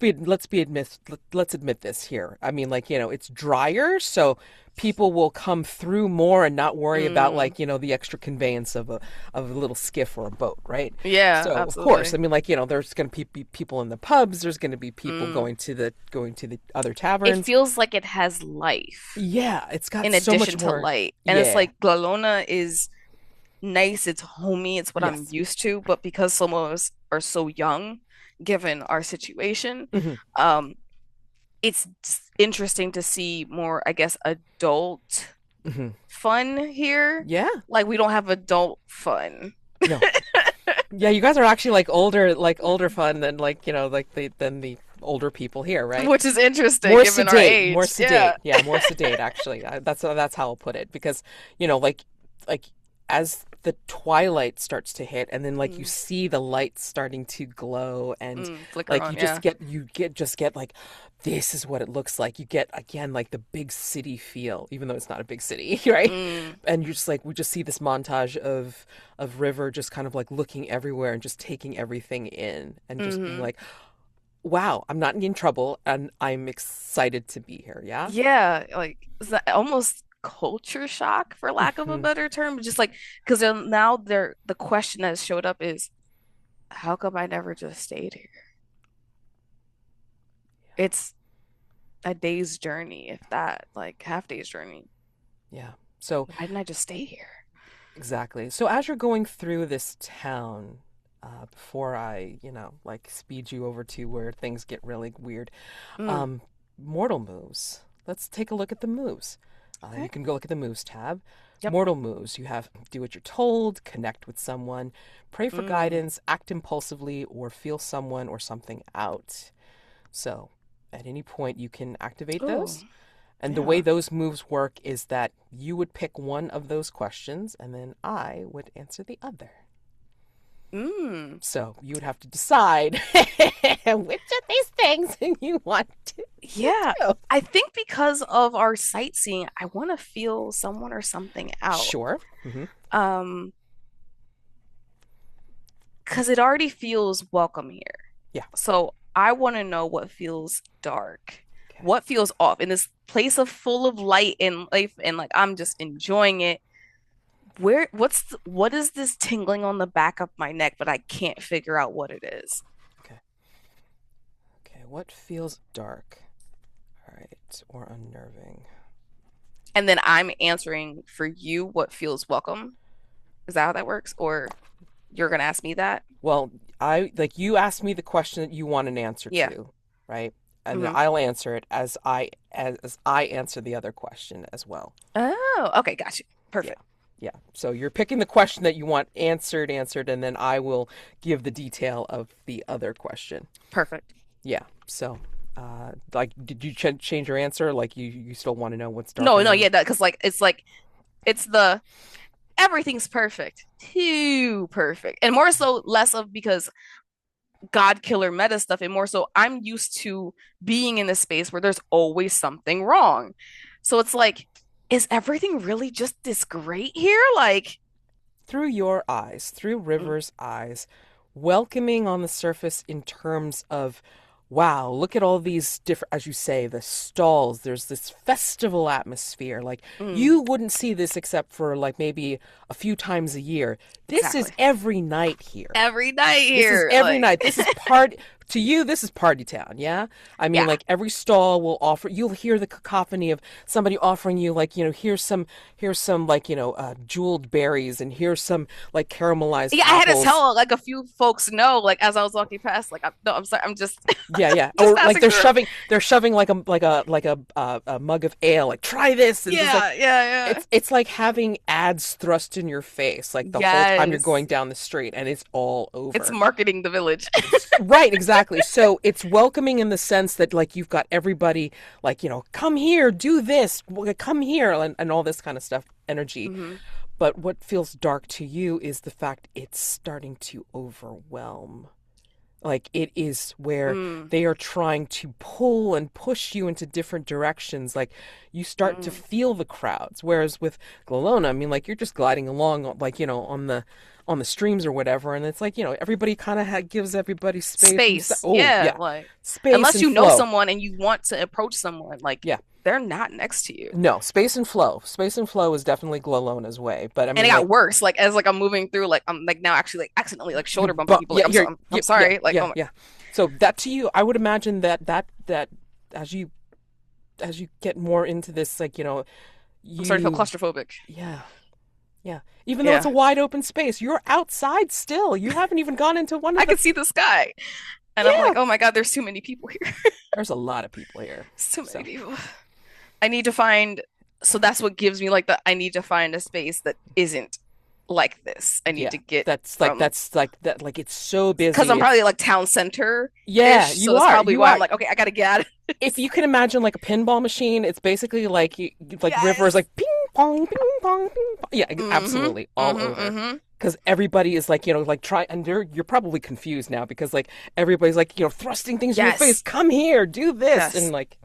admit this here. I mean, like, it's drier, so people will come through more and not worry about, Mm, like, the extra conveyance of a little skiff or a boat, right? yeah, So of course, I absolutely. mean, like, there's going to be people in the pubs, there's going to be people Mm. going to the other It taverns. feels like it has life Yeah, it's got in so addition much to more. light. And it's Yeah. like Glalona is nice, it's homey, it's what I'm Yes. used to, but because some of us are so young, given our situation, Hmm. um, it's interesting to see more, I guess, adult Hmm. fun here. Yeah. Like we don't have adult fun. No. Yeah, you guys are actually like older fun than like, like than the older people here, right? Which is interesting given our More age. Yeah. sedate. Yeah, more sedate actually. That's how I'll put it because, you know, like as the twilight starts to hit and then like you Mm, see the lights starting to glow and flicker like on, yeah. you get like this is what it looks like. You get again like the big city feel, even though it's not a big city, right? Mm, And you're just like we just see this montage of River just kind of like looking everywhere and just taking everything in and just being hmm like, wow, I'm not in trouble and I'm excited to be here. Yeah. Yeah, like it's almost culture shock for lack of a Hmm. better term. Just like because now the question that showed up is how come I never just stayed here? It's a day's journey, if that, like half day's journey. Yeah. So, Why didn't I just stay here? exactly. So, as you're going through this town, before I, like speed you over to where things get really weird, Mm, um, mortal moves. Let's take a look at the moves. You okay. can go look at the moves tab. Yep. Mortal moves. You have do what you're told, connect with someone, pray for Mm. guidance, act impulsively, or feel someone or something out. So, at any point, you can activate Oh, those. And the way yeah. those moves work is that you would pick one of those questions and then I would answer the other. Mm. So you would have to decide which of these things you want to Yeah. do. I think because of our sightseeing, I want to feel someone or something out. Sure. Hmm. Um, because it already feels welcome here. Yeah. So I want to know what feels dark, Okay. what feels off in this place of full of light and life, and like I'm just enjoying it. What is this tingling on the back of my neck, but I can't figure out what it is. Okay. Okay. What feels dark? All right. Or unnerving. And then I'm answering for you what feels welcome. Is that how that works? Or you're gonna ask me that? Well, I like you asked me the question that you want an answer Yeah. to, right? And then hmm I'll answer it as I answer the other question as well. Oh, okay, got you. Yeah. Perfect. Yeah. So you're picking the question that you want answered, and then I will give the detail of the other question. Perfect. Yeah. So, like, did you change your answer? Like, you still want to know what's dark No, no, underneath? yeah, that because like it's the everything's perfect, too perfect, and more so less of because Godkiller meta stuff, and more so I'm used to being in a space where there's always something wrong. So it's like, is everything really just this great here? Like, Through your eyes, through mm, River's eyes, welcoming on the surface in terms of, wow, look at all these different, as you say, the stalls. There's this festival atmosphere. Like, mm, you wouldn't see this except for like maybe a few times a year. This is exactly. every night here. Every night This is here, every like, night. This is part to you. This is party town. Yeah. I mean, yeah, like every stall will offer. You'll hear the cacophony of somebody offering you, like, here's some, like, jeweled berries, and here's some like caramelized yeah. I had to apples. tell like a few folks no, like as I was walking past, like, no, I'm sorry, I'm just, Yeah, yeah. just Or like passing through. they're shoving like a mug of ale. Like, try this, and just like Yeah, yeah, yeah. it's like having ads thrust in your face, like the whole time you're Yes, going down the street, and it's all it's over. marketing the village. Right, exactly. So it's welcoming in the sense that like you've got everybody like, come here, do this, come here, and all this kind of stuff, energy. hmm But what feels dark to you is the fact it's starting to overwhelm. Like it is where Mm, they are trying to pull and push you into different directions. Like you start to mm. feel the crowds. Whereas with Glolona, I mean, like you're just gliding along, like on the streams or whatever, and it's like everybody kind of gives everybody space and stuff. Space. Oh Yeah, yeah, like space unless and you know flow. someone and you want to approach someone, like Yeah, they're not next to you. no, space and flow. Space and flow is definitely Glolona's way. But I And it mean, got like worse. Like as like I'm moving through, like I'm like now actually like accidentally like you shoulder bumping bump. people. Like Yeah, I'm yeah, sorry. Like yeah, oh my, yeah. So that to you, I would imagine that as you get more into this, like I'm starting to feel you claustrophobic. yeah, yeah. Even though it's Yeah, a wide open space, you're outside still. You haven't even gone into one of I the can see the sky, and I'm like, yeah. oh my God, there's too many people here. There's a lot of people here. There's too many So people. I need to find. So that's what gives me like the I need to find a space that isn't. like this. I need Yeah. to get from That's like like it's so because busy. I'm probably It's like town center yeah, ish, so you that's are. probably You why I'm are. like, okay, I gotta get out of If this. you can imagine like a pinball machine, it's basically like like rivers Yes. like ping pong, ping pong. Yeah, Mm-hmm. absolutely, all Mm-hmm. over. Mm-hmm. Because everybody is like, like try, and you're probably confused now because like everybody's like, thrusting things in your face. Yes. Come here, do this, and Yes. like,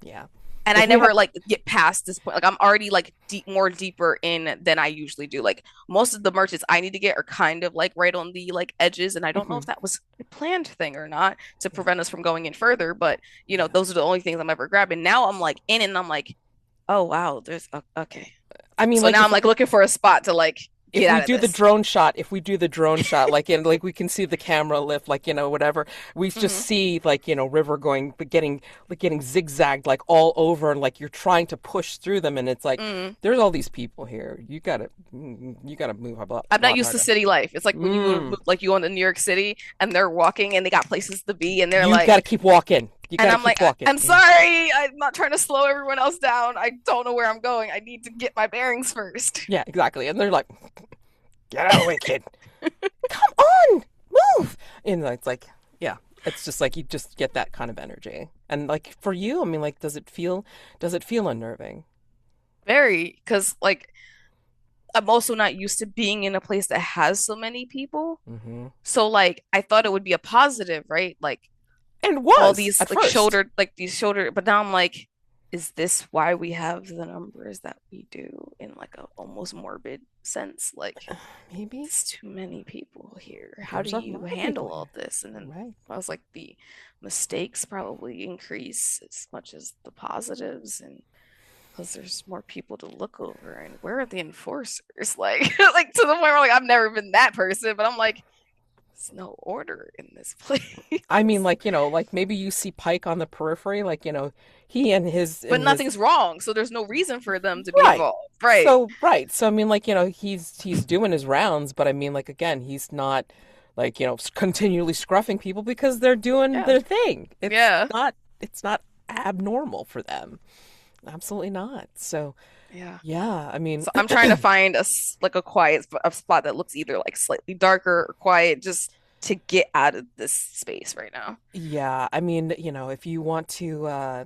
yeah. And I If we never had, like get past this point. Like I'm already like more deeper in than I usually do. Like most of the merches I need to get are kind of like right on the like edges, and I don't know mhm, if that was a planned thing or not to yeah, prevent us from going in further. But yeah. those are the only things I'm ever grabbing. Now I'm like in, and I'm like, oh wow, okay. I mean, So like now I'm like looking for a spot to like if get we out of do the this. drone shot, like in like we can see the camera lift, like whatever. We just Hmm. see like river going, but getting zigzagged like all over, and like you're trying to push through them, and it's like Mm. there's all these people here. You gotta move I'm a not lot used to harder. city life. It's like when you Mm. like you go into New York City and they're walking and they got places to be and they're You like, gotta keep walking. You and gotta I'm like, keep walking. I'm sorry, I'm not trying to slow everyone else down. I don't know where I'm going. I need to get my bearings first. Yeah, exactly. And they're like, get out of the way, kid. Come on, move. And it's like, yeah, it's just like you just get that kind of energy. And like for you, I mean, like, does it feel unnerving? Very, because like I'm also not used to being in a place that has so many people. Mm-hmm. So like I thought it would be a positive, right? Like And all was these at first. these shoulder, but now I'm like, is this why we have the numbers that we do in like a almost morbid sense? Like Maybe it's too many people here. How do there's a you lot of handle people all here, this? And then right? I was like, the mistakes probably increase as much as the positives, and because there's more people to look over. And where are the enforcers? Like, like to the point where like I've never been that person, but I'm like, there's no order in this place. I mean, like like maybe you see Pike on the periphery, like he and his But and his nothing's wrong, so the's no reason for them to be right. involved. Right. So I mean, like he's doing his rounds, but I mean, like again, he's not like continually scruffing people because they're doing Yeah. their thing. Yeah. It's not abnormal for them. Absolutely not. So Yeah. yeah, I mean, So I'm trying to find like a quiet a spot that looks either like slightly darker or quiet just to get out of this space right now. yeah, I mean, if you want to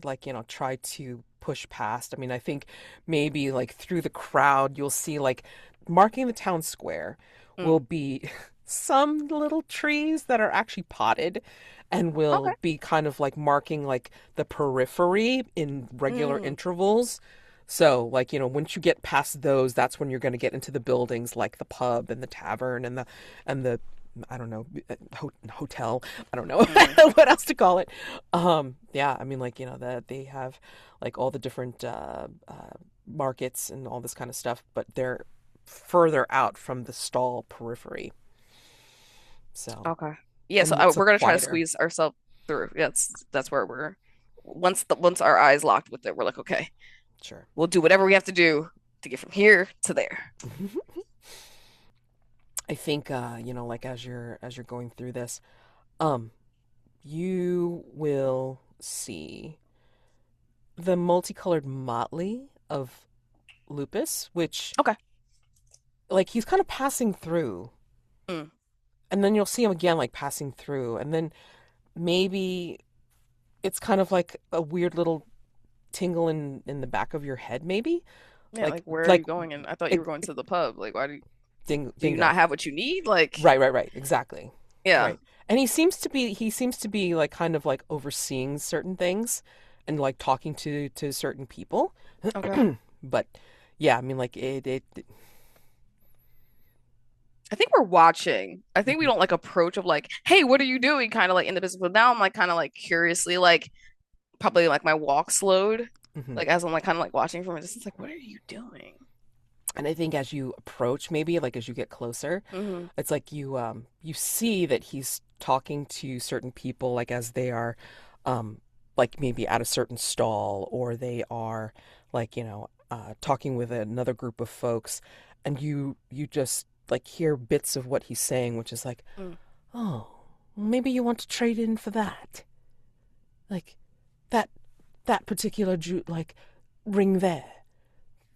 like, try to push past, I mean, I think maybe like through the crowd you'll see like marking the town square Mm. will be some little trees that are actually potted and Okay. will be kind of like marking like the periphery in regular Mm. intervals. So, like, once you get past those, that's when you're going to get into the buildings like the pub and the tavern and the I don't know, hotel. I don't know Mm. what else to call it. Yeah, I mean, like, that they have like all the different markets and all this kind of stuff, but they're further out from the stall periphery. So, Okay. Yeah, so and it's we're gonna try to quieter. squeeze ourselves through. Yeah, that's where we're once our eyes locked with it, we're like, okay, Sure. we'll do whatever we have to do to get from here to there. I think like as you're going through this, um, you will see the multicolored motley of Lupus, which Okay. like he's kind of passing through, Mm. and then you'll see him again like passing through, and then maybe it's kind of like a weird little tingle in the back of your head, maybe Yeah, like like where are like you going? And I thought you it, were going to the pub. Like, why do you not bingo. have what you need? Like, Right, exactly. yeah. Right. And he seems to be like kind of like overseeing certain things and like talking to certain people. Okay. But yeah, I mean like it I think we're watching. I think we mhm, don't like approach of like, hey, what are you doing? Kind of like in the business. But now I'm like kind of like curiously like probably like my walk slowed. mhm. Like as I'm like kind of like watching from a distance, like, what are you doing? And I think as you approach, maybe like as you get closer, Hmm. it's like you see that he's talking to certain people like as they are um like maybe at a certain stall, or they are like talking with another group of folks, and you just like hear bits of what he's saying, which is like, Mm. oh, maybe you want to trade in for that, like that that particular like ring there.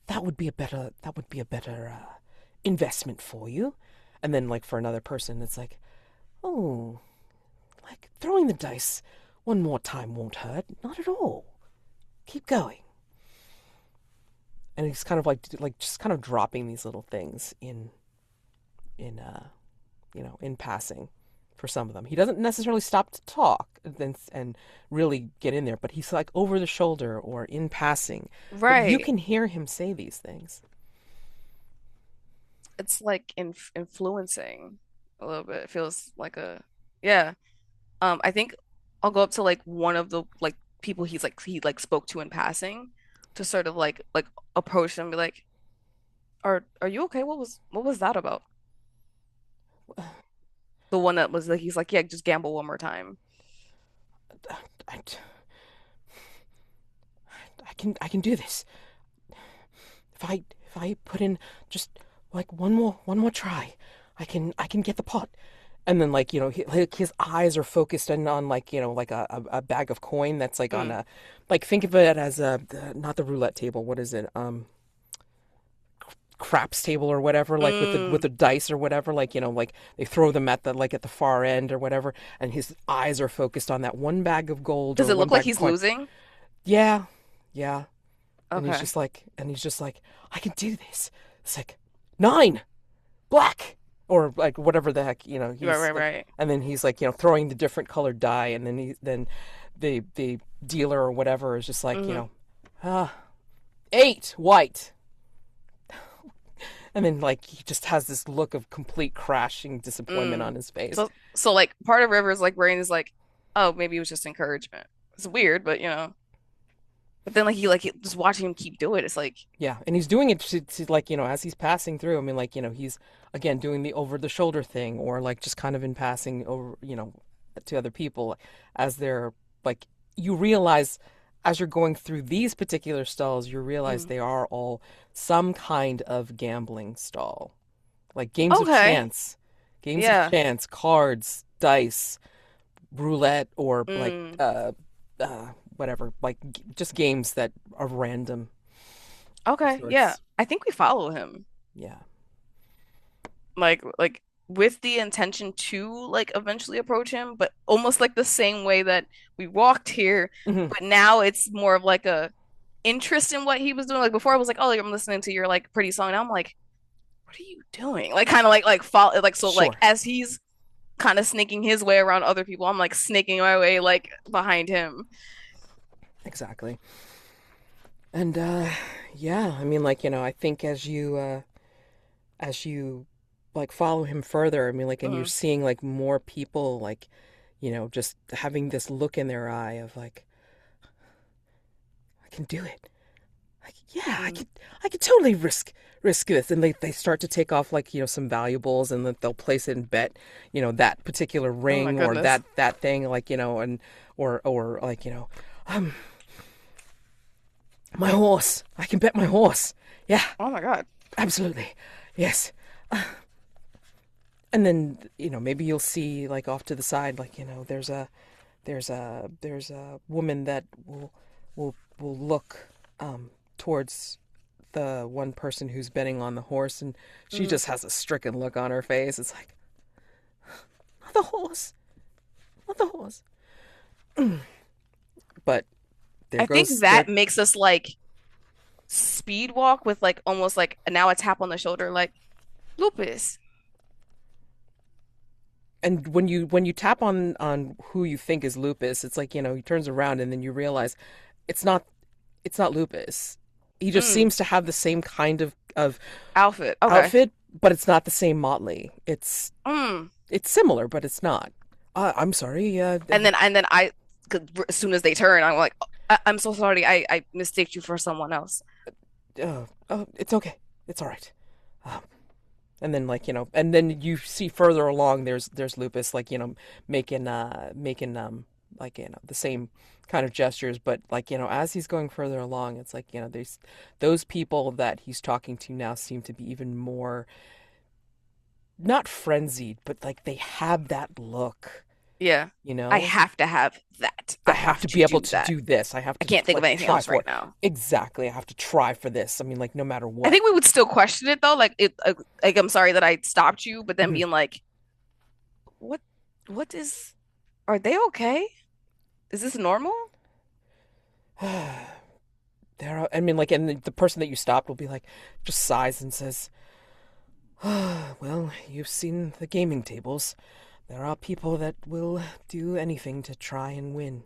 That would be a better investment for you. And then like for another person, it's like, oh, like throwing the dice one more time won't hurt. Not at all. Keep going. And he's kind of like just kind of dropping these little things in in passing for some of them. He doesn't necessarily stop to talk and really get in there, but he's like over the shoulder or in passing. But you Right. can hear him say these things. It's like influencing a little bit. It feels like a yeah. I think I'll go up to like one of the like people he like spoke to in passing to sort of like approach them and be like, are you okay? What was that about? The one that was like he's like, yeah, just gamble one more time. I, I can do this. If I put in just like one more try, I can get the pot. And then like like his eyes are focused in on like like a bag of coin that's like on Mm. a like think of it as not the roulette table. What is it? Craps table or whatever, like with Mm. the dice or whatever, like like they throw them at the far end or whatever, and his eyes are focused on that one bag of gold Does or it one look like bag of he's coin. losing? Yeah, yeah. Okay. And he's just like, I can do this. It's like 9 black or like whatever the heck Right, he's right, like, right. and then he's like throwing the different colored die, and then the dealer or whatever is just like Hmm. 8 white. And then like he just has this look of complete crashing disappointment Mm. on his face. So like part of River's like brain is like, oh, maybe it was just encouragement. It's weird, but but then just watching him keep doing it, it's like, Yeah, and he's doing it to like as he's passing through. I mean, like he's again doing the over the shoulder thing, or like just kind of in passing over, to other people as they're like you realize as you're going through these particular stalls, you realize mm. they are all some kind of gambling stall, like Okay, games of yeah. chance, cards, dice, roulette, or like Mm. whatever, like just games that are random of Okay, yeah. sorts. I think we follow him. Yeah. Like with the intention to like eventually approach him, but almost like the same way that we walked here, Hmm. but now it's more of like a interest in what he was doing. Like before I was like, oh, like, I'm listening to your like pretty song. Now I'm like, what are you doing? Like kind of like follow like so like Sure. as he's kind of sneaking his way around other people, I'm like snaking my way like behind him. Exactly. And yeah, I mean like, I think as you like follow him further, I mean like and you're Mm, seeing like more people like, just having this look in their eye of like I can do it. Like, yeah, I mm. could totally risk this. And they start to take off like, some valuables, and then they'll place it in bet, that particular Oh my ring or goodness. that thing, like, and or like, um my horse. I can bet my horse. Yeah, Oh my God. absolutely. Yes. And then, maybe you'll see like off to the side, like, there's a woman that will look towards the one person who's betting on the horse, and she Mm. just has a stricken look on her face. It's like, not the horse, not the horse. But there I think goes there. that makes us like speed walk with like almost like now a tap on the shoulder, like lupus. And when you tap on who you think is lupus, it's like he turns around, and then you realize it's not lupus. He just Mm. seems to have the same kind of Outfit. Okay. outfit, but it's not the same motley. Mm. It's similar, but it's not. I'm sorry. And then I, 'cause as soon as they turn, I'm like, I'm so sorry. I mistaked you for someone else. it's okay. It's all right. Um, and then like and then you see further along, there's lupus like making like the same kind of gestures, but like as he's going further along, it's like there's those people that he's talking to now seem to be even more not frenzied, but like they have that look. Yeah. you I know? have to have that. I I have have to to be able do to that. do this. I have I to can't think of like anything try else for right it. now. Exactly. I have to try for this. I mean, like no matter I what. think we would still question it though. Like I'm sorry that I stopped you, but then Mhm. being like, what, what is, are they okay? Is this normal? I mean, like, and the person that you stopped will be like, just sighs and says, well, you've seen the gaming tables. There are people that will do anything to try and win.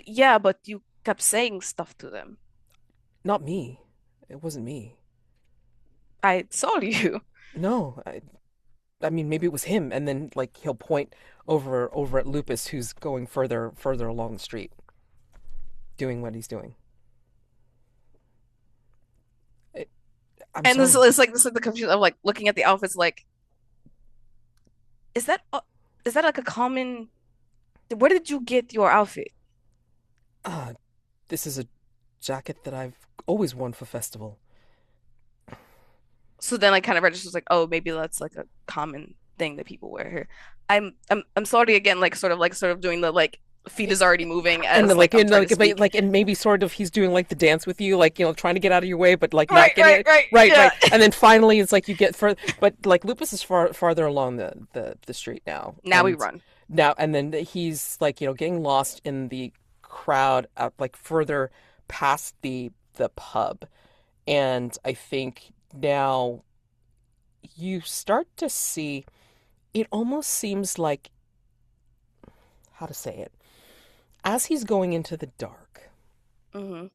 Yeah, but you kept saying stuff to them. Not me. It wasn't me. I saw you. No, I mean maybe it was him, and then like he'll point over at Lupus, who's going further along the street, doing what he's doing. It, I'm And sorry. it's like the confusion of like looking at the outfits like, is that is that like a common, where did you get your outfit? Uh, this is a jacket that I've always worn for festival. So then I kind of registers like, oh, maybe that's like a common thing that people wear here. I'm sorry again, like sort of doing the like feet is already moving And as then, like like, I'm and trying to speak. like, and maybe sort of he's doing like the dance with you, like trying to get out of your way, but like not Right, getting right, it. right. Right, Yeah. right. And then finally, it's like you get further, but like Lupus is farther along the street now, Now we run. and then he's like getting lost in the crowd, like further past the pub, and I think now you start to see. It almost seems like, how to say it, as he's going into the dark, Hmm.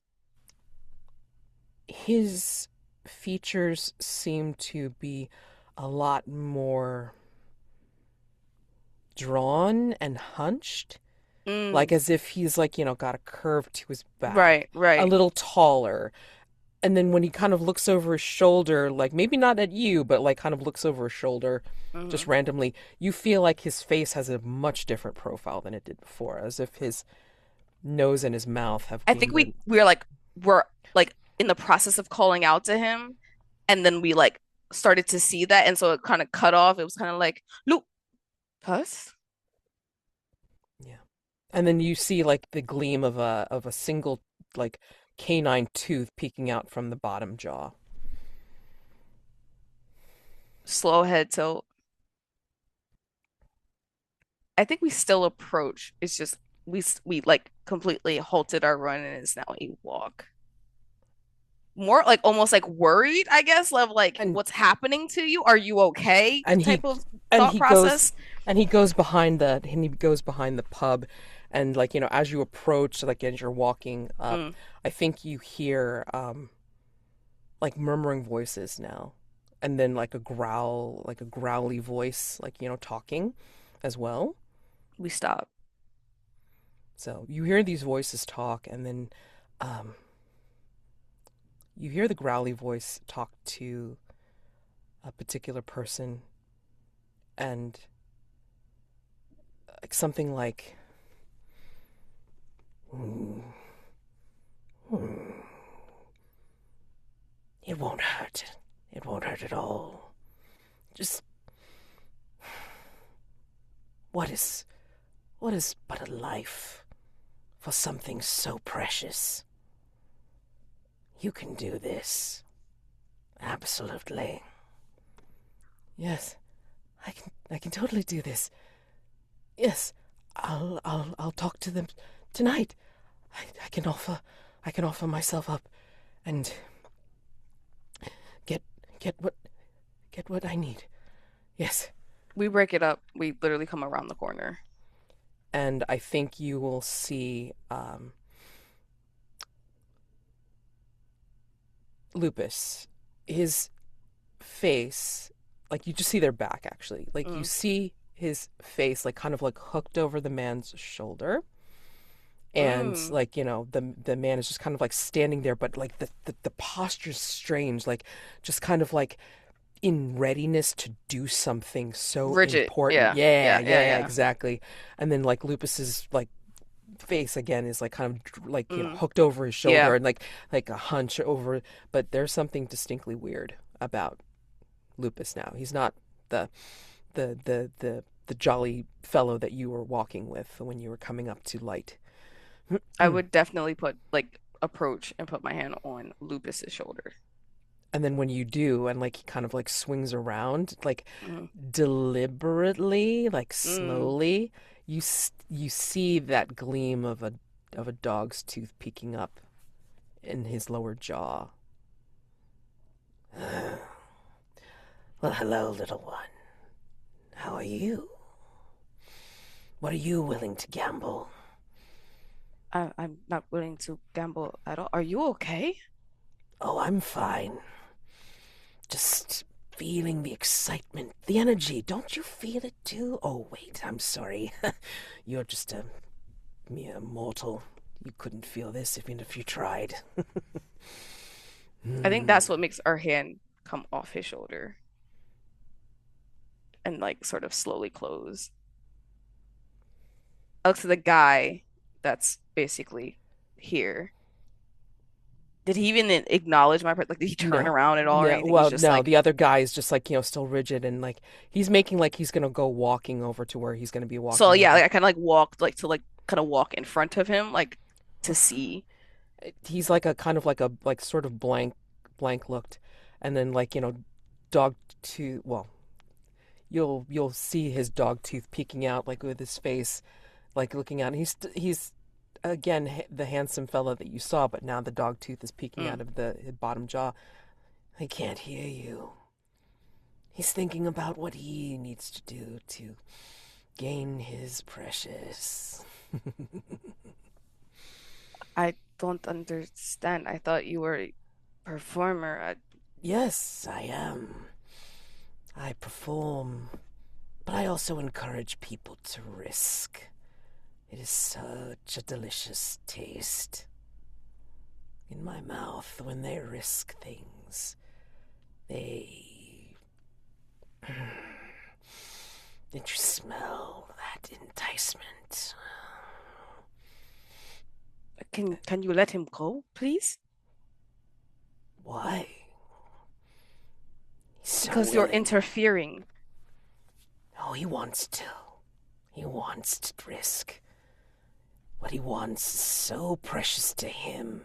his features seem to be a lot more drawn and hunched, like Mm. as if he's like, got a curve to his back, Right, a right. little taller. And then when he kind of looks over his shoulder, like maybe not at you, but like kind of looks over his shoulder just Hmm. randomly, you feel like his face has a much different profile than it did before, as if his nose and his mouth have I think gained a. we're like in the process of calling out to him, and then we like started to see that, and so it kind of cut off. It was kind of like, look, us. Yeah. And then you see like the gleam of a single like canine tooth peeking out from the bottom jaw. Slow head tilt. I think we still approach. It's just we like completely halted our run and it's now a walk. More like almost like worried, I guess, of like And what's happening to you? Are you okay? and Type he of and thought he goes process. and he goes behind the pub, and like as you approach, like as you're walking up, Mm, I think you hear like murmuring voices now, and then like a growl, like a growly voice, like talking as well. we stop. So you hear these voices talk, and then um you hear the growly voice talk to a particular person, and like something like, "Hmm, hmm, it won't hurt. It won't hurt at all. Just what is what is but a life for something so precious? You can do this. Absolutely. Yes, I can totally do this. Yes, I'll talk to them tonight. I can offer myself up and get get what I need. Yes. We break it up. We literally come around the corner. And I think you will see Lupus. His face, like you just see their back actually. Like you Mm, see his face, like kind of like hooked over the man's shoulder. And mm. like the man is just kind of like standing there, but like the posture's strange, like just kind of like in readiness to do something so Rigid. important. Yeah, Yeah, yeah, yeah, yeah, yeah. exactly. And then like Lupus's like face again is like kind of like Mm, hooked over his shoulder, yeah. and like a hunch over. But there's something distinctly weird about Lupus now. He's not the the the jolly fellow that you were walking with when you were coming up to light. I would definitely put like approach and put my hand on Lupus's shoulder. And then when you do, and like he kind of like swings around, like Mm, deliberately, like mm. slowly, you see that gleam of a dog's tooth peeking up in his lower jaw. Well, hello, little one. How are you? What are you willing to gamble? I'm not willing to gamble at all. Are you okay? Oh, I'm fine. Just feeling the excitement, the energy. Don't you feel it too? Oh, wait, I'm sorry. You're just a mere mortal. You couldn't feel this even if you tried. I think that's what makes our hand come off his shoulder and like sort of slowly close. I look to the guy that's basically here. Did he even acknowledge my part? Like, did he turn No. around at all or No, anything? He's well, just no, like, the other guy is just like, still rigid and like he's making like he's gonna go walking over to where he's gonna be so walking yeah, over. like I kind of like walked like to like kind of walk in front of him, like to see. He's like a kind of like a like sort of blank looked, and then like dog tooth. Well, you'll see his dog tooth peeking out like with his face, like looking out. He's again the handsome fella that you saw, but now the dog tooth is peeking Mm. out of the his bottom jaw. I can't hear you. He's thinking about what he needs to do to gain his precious. I don't understand. I thought you were a performer. Yes, I am. I perform, but I also encourage people to risk. It is such a delicious taste in my mouth when they risk things. They. Did you smell that enticement? Can you let him go, please? Why? He's so Because you're willing. interfering. Oh, he wants to. He wants to risk. What he wants is so precious to him.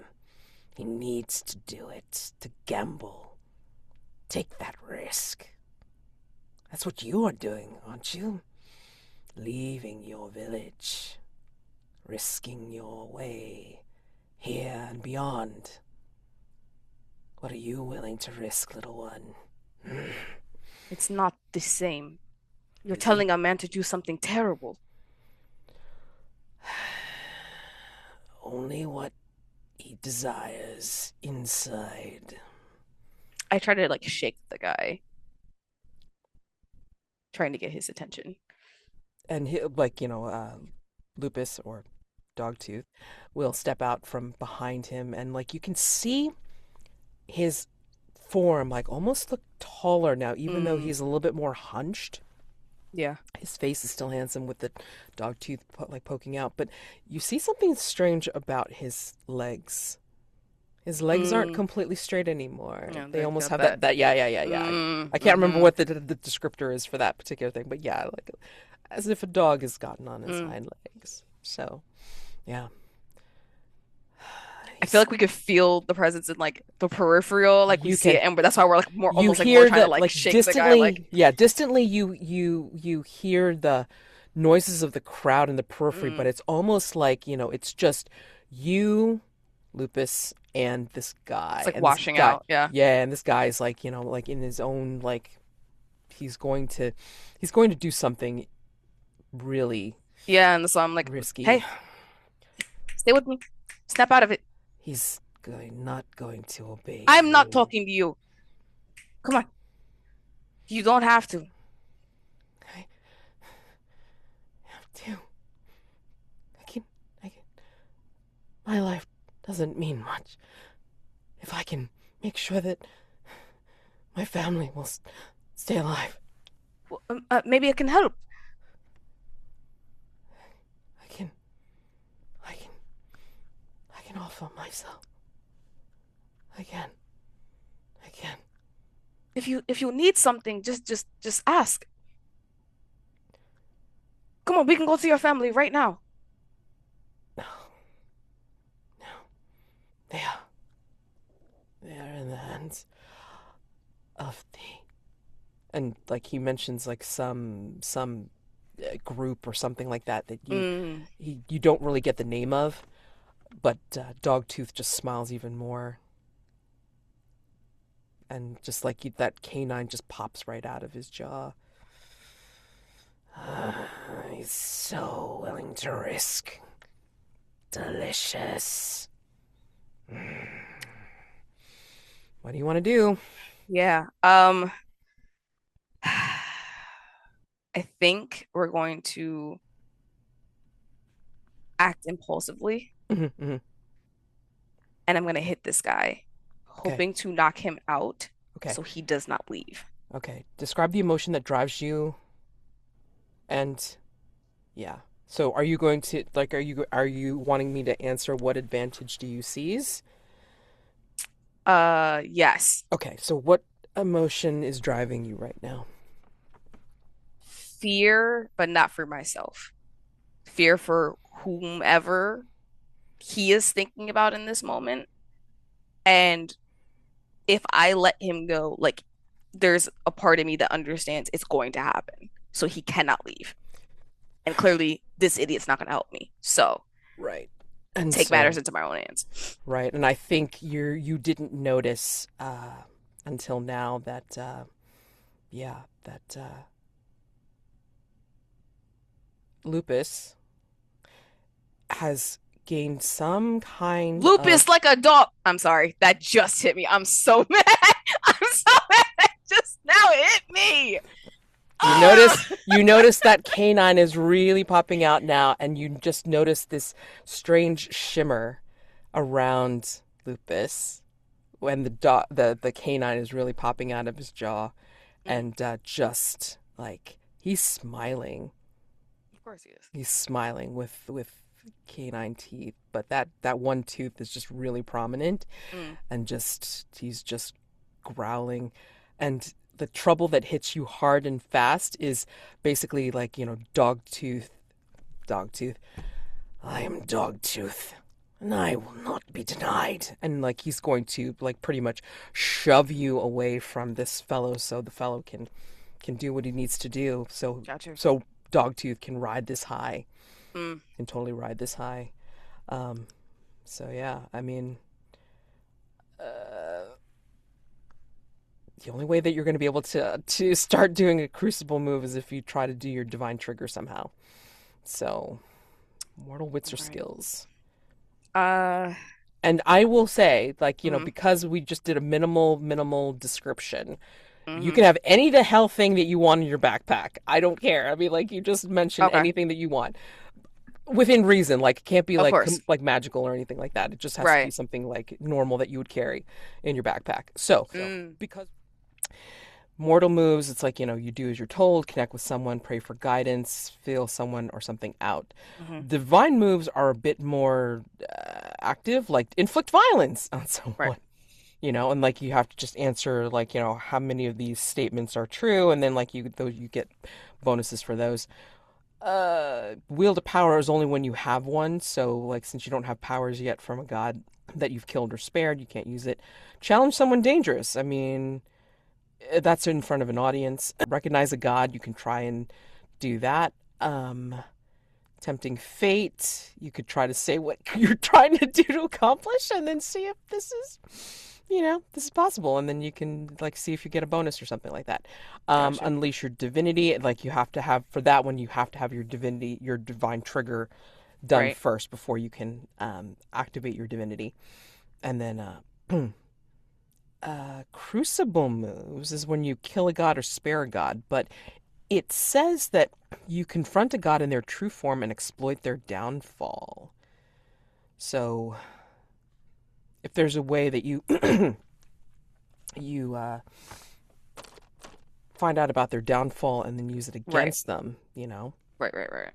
He needs to do it, to gamble. Take that risk. That's what you are doing, aren't you? Leaving your village, risking your way here and beyond. What are you willing to risk, little one? It's not the same. You're Isn't telling a man to do something terrible. only what he desires inside. I try to like shake the guy, trying to get his attention. And he, like, Lupus or Dogtooth will step out from behind him, and like you can see his form like almost look taller now, even though Mm, he's a little bit more hunched. yeah. His face is still handsome with the dog tooth like poking out, but you see something strange about his legs. His legs aren't Mm, completely straight anymore. yeah, They they almost got have that yeah. I can't remember mm-hmm, what the descriptor is for that particular thing, but yeah, like as if a dog has gotten on his mm. hind legs. So, yeah. I feel He's like we could feel the presence in like the peripheral, like we you see can it, and that's why we're like more you almost like more hear trying to the like like shake the guy, like, distantly, yeah, distantly you hear the noises of the crowd in the periphery, but mm. it's almost like, it's just you, Lupus, and this It's guy. like And this washing guy, out. Yeah. yeah, and this guy's like, like in his own like he's going to do something really Yeah, and so I'm like, risky. hey, stay with me. Snap out of it. He's not going to obey I'm not you. talking to you. Come on. You don't have to. I have to. I can I can my life doesn't mean much if I can make sure that my family will stay alive. Maybe I can help. I can, I can, I can offer myself. I can, I can. If you need something, just ask. Come on, we can go see your family right now. No, no. They are, they are in the hands of the. And like he mentions like some group or something like that that Mm, you don't really get the name of, but Dogtooth just smiles even more, and just like that canine just pops right out of his jaw. He's so willing to risk. Delicious. What do you want to do? yeah. I think we're going to act impulsively, Hmm. and I'm going to hit this guy, Okay. hoping to knock him out Okay. so he does not leave. Okay. Describe the emotion that drives you, and yeah. So, are you going to like? Are you wanting me to answer what advantage do you seize? Yes. Okay. So, what emotion is driving you right now? Fear, but not for myself. Fear for whomever he is thinking about in this moment. And if I let him go, like there's a part of me that understands it's going to happen. So he cannot leave. And clearly this idiot's not gonna help me. So Right. And take so, matters into my own hands. right. And I think you didn't notice until now that yeah that Lupus has gained some kind of. Lupus like a dog. I'm sorry, that just hit me. I'm so mad. I'm so mad. That just now hit me. You Ah! notice that canine is really popping out now, and you just notice this strange shimmer around Lupus when the canine is really popping out of his jaw, Mm, and just like he's smiling. of course he is. He's smiling with canine teeth, but that one tooth is just really prominent, Mm, and just he's just growling. And the trouble that hits you hard and fast is basically like, dog tooth. I am Dogtooth, and I will not be denied. And like he's going to like pretty much shove you away from this fellow so the fellow can do what he needs to do. So got you. so Dogtooth can ride this high, Mm, can totally ride this high. Um, so yeah, I mean, uh, the only way that you're going to be able to start doing a crucible move is if you try to do your divine trigger somehow. So mortal wits or right. skills. Uh, And I will say, like, mm, because we just did a minimal description, you mm-hmm. can have any the hell thing that you want in your backpack. I don't care. I mean, like, you just mention Okay, anything that you want within reason. Like, it can't be of like course. like magical or anything like that. It just has to be Right. something like normal that you would carry in your backpack. So, Mm, because mortal moves, it's like, you do as you're told, connect with someone, pray for guidance, feel someone or something out. hmm. Divine moves are a bit more active, like inflict violence on Right. someone. And like you have to just answer like, how many of these statements are true, and then like you get bonuses for those. Wield of power is only when you have one, so like since you don't have powers yet from a god that you've killed or spared, you can't use it. Challenge someone dangerous. I mean, that's in front of an audience. Recognize a god, you can try and do that. Tempting fate, you could try to say what you're trying to do to accomplish, and then see if this is possible, and then you can like see if you get a bonus or something like that. Gotcha. Unleash your divinity, like you have to have for that one, you have to have your divinity, your divine trigger done Right. first before you can activate your divinity. And then crucible moves is when you kill a god or spare a god, but it says that you confront a god in their true form and exploit their downfall. So if there's a way that you you find out about their downfall and then use it Right. against them, Right. Right. Right.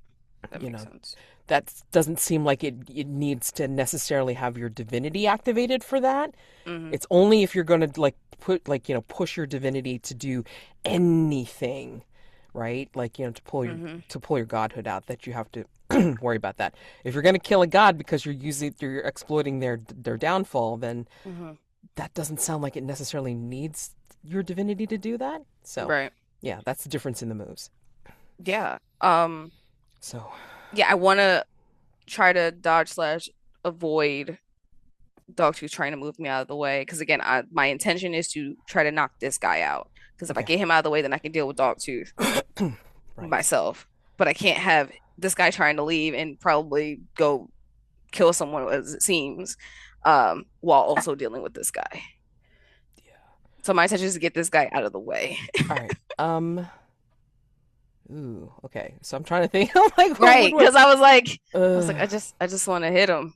That you makes know, sense. that doesn't seem like it needs to necessarily have your divinity activated for that. Hmm. It's only if you're going to like push your divinity to do anything, right? Like, Mm-hmm. to pull your godhood out, that you have to worry about that. If you're going to kill a god because you're exploiting their downfall, then Mm-hmm. that doesn't sound like it necessarily needs your divinity to do that. So, Right. yeah, that's the difference in the moves. Yeah. So, Yeah, I want to try to dodge slash avoid Dogtooth trying to move me out of the way. Because again, my intention is to try to knock this guy out. Because if I okay. get him out of the way, then I can deal with Dogtooth Right. myself. But I can't have this guy trying to leave and probably go kill someone as it seems, while also dealing with this guy. Yeah. So my intention is to get this guy out of the way. All right. Ooh, okay. So I'm trying to think. I'm like, what would Right. work? Because I was like, Uh, I just want to hit him,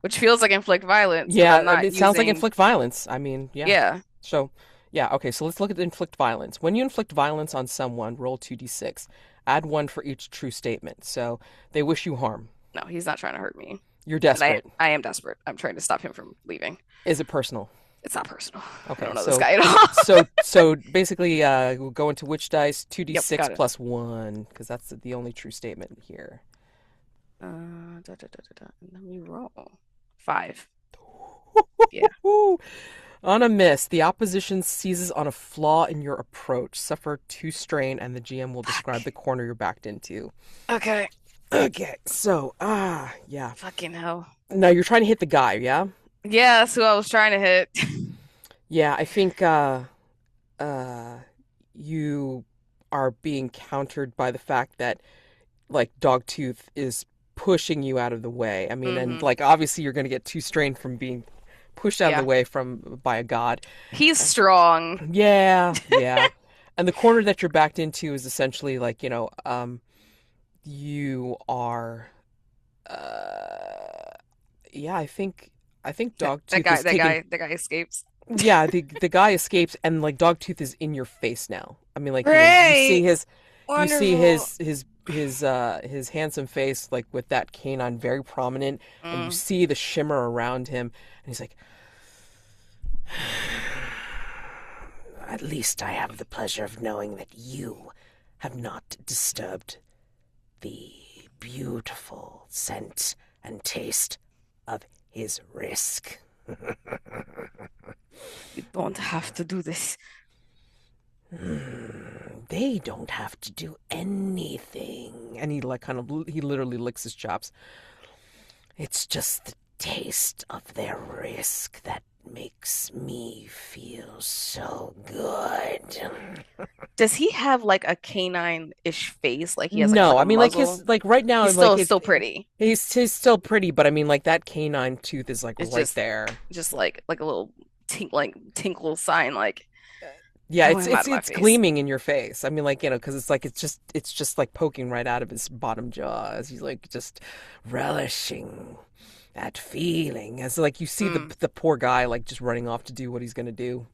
which feels like inflict violence, but yeah, I'm not it sounds like using, inflict violence. I mean, yeah. yeah. So, yeah, okay, so let's look at inflict violence. When you inflict violence on someone, roll 2d6. Add one for each true statement. So, they wish you harm. No, he's not trying to hurt me. You're And I desperate. I am desperate. I'm trying to stop him from leaving. Is it personal? It's not personal. I Okay, don't know this guy at all. so basically, we'll go into which dice? Yep, 2d6 got it. plus 1, because that's the only true statement here. Let me roll. 5. Yeah. On a miss, the opposition seizes on a flaw in your approach. Suffer 2 strain, and the GM will describe Fuck. the corner you're backed into. Okay. Okay, so, yeah. Fucking hell. Now you're trying to hit the guy, yeah? Yeah, that's who I was trying to hit. Yeah, I think uh you are being countered by the fact that like Dogtooth is pushing you out of the way. I mean, and Hmm. like obviously you're going to get too strained from being pushed out of the Yeah. way from by a god. He's strong. Yeah, yeah. And the corner that you're backed into is essentially like, you are uh yeah, I think That Dogtooth guy, is taking. that guy escapes. Yeah, the guy escapes and like Dogtooth is in your face now. I mean, like, Great. you see Wonderful. his handsome face like with that canine very prominent, and you Mm. see the shimmer around him, and he's like, "At least I have the pleasure of knowing that you have not disturbed the beautiful scent and taste of his risk." You don't have to do this. They don't have to do anything. And he literally licks his chops. It's just the taste of their risk that makes me feel so good. Does he have like a canine-ish face? Like he has No, like I a mean like muzzle? his like right now He's like still pretty. he's still pretty, but I mean like that canine tooth is like It's right there. just like a little tinkle sign like Yeah, I it's want him out it's of my it's face. gleaming in your face. I mean, like, because it's just like poking right out of his bottom jaw as he's like just relishing that feeling. As like you see Mm. the poor guy like just running off to do what he's gonna do.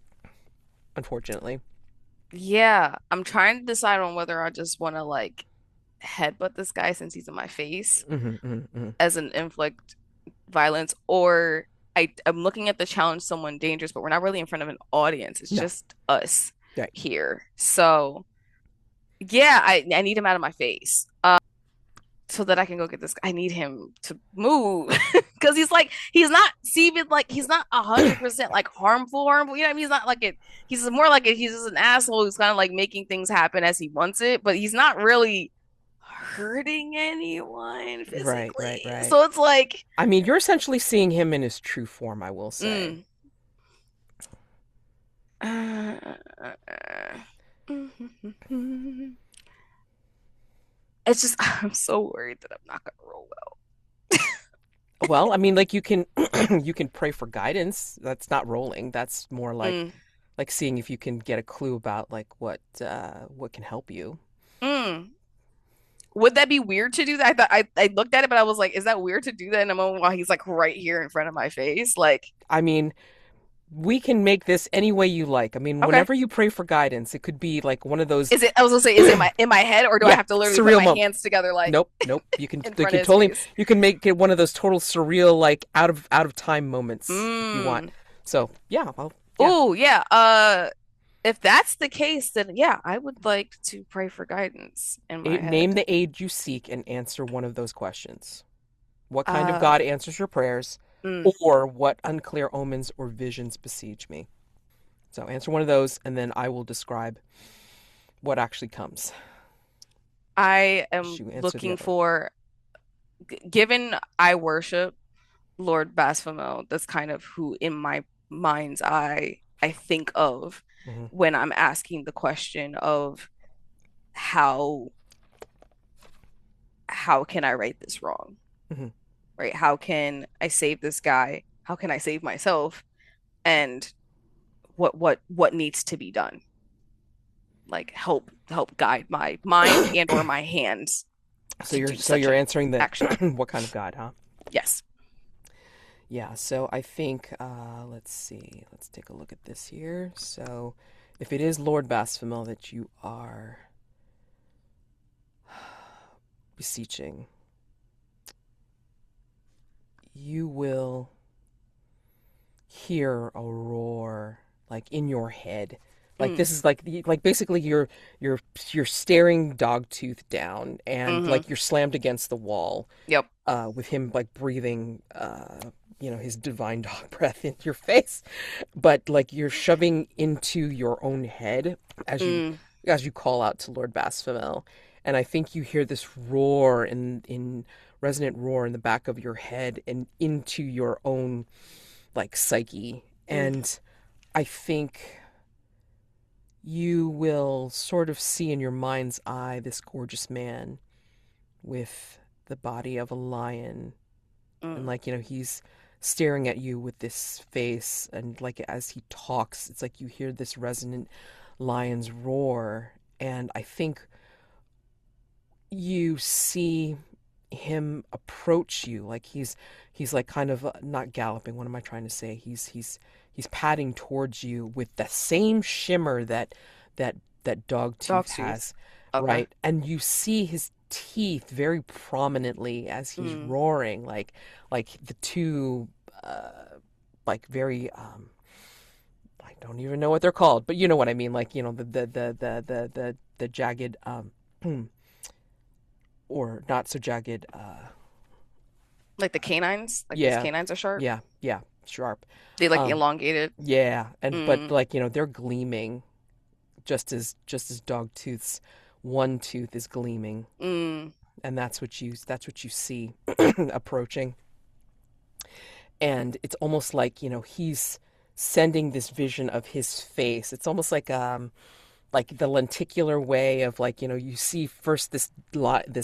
Unfortunately. Yeah, I'm trying to decide on whether I just want to like headbutt this guy since he's in my face Hmm, hmm, hmm. as an inflict violence, or I'm looking at the challenge someone dangerous, but we're not really in front of an audience. It's No, just us right. here. So yeah, I need him out of my face. So that I can go get this. I need him to move because he's not 100% like harmful. You know what I mean? He's not like it. He's more like it. He's just an asshole who's kind of like making things happen as he wants it, but he's not really hurting anyone Right, physically. right, right. So it's like, I mean, you're essentially seeing him in his true form, I will say. mm, uh, it's just I'm so worried that I'm not gonna roll Well, I mean, like you can you can pray for guidance. That's not rolling. That's more well. like seeing if you can get a clue about like what can help you. Mm. Would that be weird to do that? I thought I looked at it, but I was like, is that weird to do that in a moment while he's like right here in front of my face? Like, I mean, we can make this any way you like. I mean, okay. whenever you pray for guidance, it could be like one of those. Is it, I was gonna say, is it in my head, or do I Yeah, have to literally put surreal my moment. hands together like Nope, nope. You can in you front of can his totally face? you can make it one of those total surreal like out of time moments if you want. Mm. So yeah, well yeah. Oh, yeah. if that's the case, then yeah, I would like to pray for guidance in my Name head. the aid you seek and answer one of those questions. What kind of Uh, God answers your prayers? mm, Or what unclear omens or visions besiege me? So answer one of those, and then I will describe what actually comes. I am You answer the looking other. for, given I worship Lord Baphomet, that's kind of who in my mind's eye I think of Hmm. when I'm asking the question of how how can I right this wrong? Hmm. Right? How can I save this guy? How can I save myself? And what needs to be done? Like help guide my mind and or my hands So to you're do such an answering the action. what kind of God, huh? Yes. Yeah. So I think let's see. Let's take a look at this here. So if it is Lord Baphomet that you are beseeching, you will hear a roar like in your head. Like Mm, this is like basically you're staring Dogtooth down and mm-hmm. like you're slammed against the wall Yep. with him like breathing his divine dog breath into your face, but like you're shoving into your own head as you Mm, call out to Lord Basfamel, and I think you hear this roar in resonant roar in the back of your head and into your own like psyche. mm, And I think you will sort of see in your mind's eye this gorgeous man with the body of a lion, and mm, like he's staring at you with this face, and like as he talks it's like you hear this resonant lion's roar, and I think you see him approach you like he's like kind of not galloping, what am I trying to say, he's padding towards you with the same shimmer that that dog Dogtooth tooth. has, Okay. right? And you see his teeth very prominently as he's Mm, roaring, like the two uh like very I don't even know what they're called, but you know what I mean, like the jagged or not so jagged. like the canines, like his Yeah, canines are sharp. yeah, sharp. They like Um, elongated. yeah, and but Mm, like they're gleaming, just as Dogtooth's one tooth is gleaming, mm, and that's what you see approaching, and it's almost like he's sending this vision of his face. It's almost like the lenticular way of like you see first this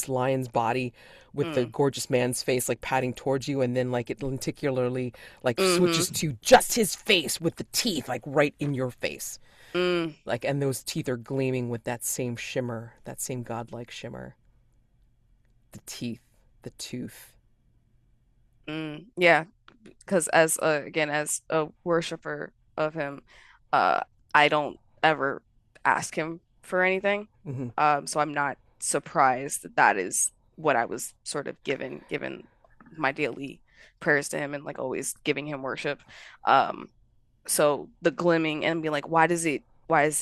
lion's body with the mm, gorgeous man's face like padding towards you, and then like it lenticularly like switches mm-hmm, to just his face with the teeth like right in your face, mm, like, and those teeth are gleaming with that same shimmer, that same godlike shimmer, the teeth, the tooth. mm. Yeah, because as again as a worshiper of him, uh, I don't ever ask him for anything. Hmm. So I'm not surprised that that is what I was sort of given my daily prayers to him and like always giving him worship. Um, so the gleaming and being like, why is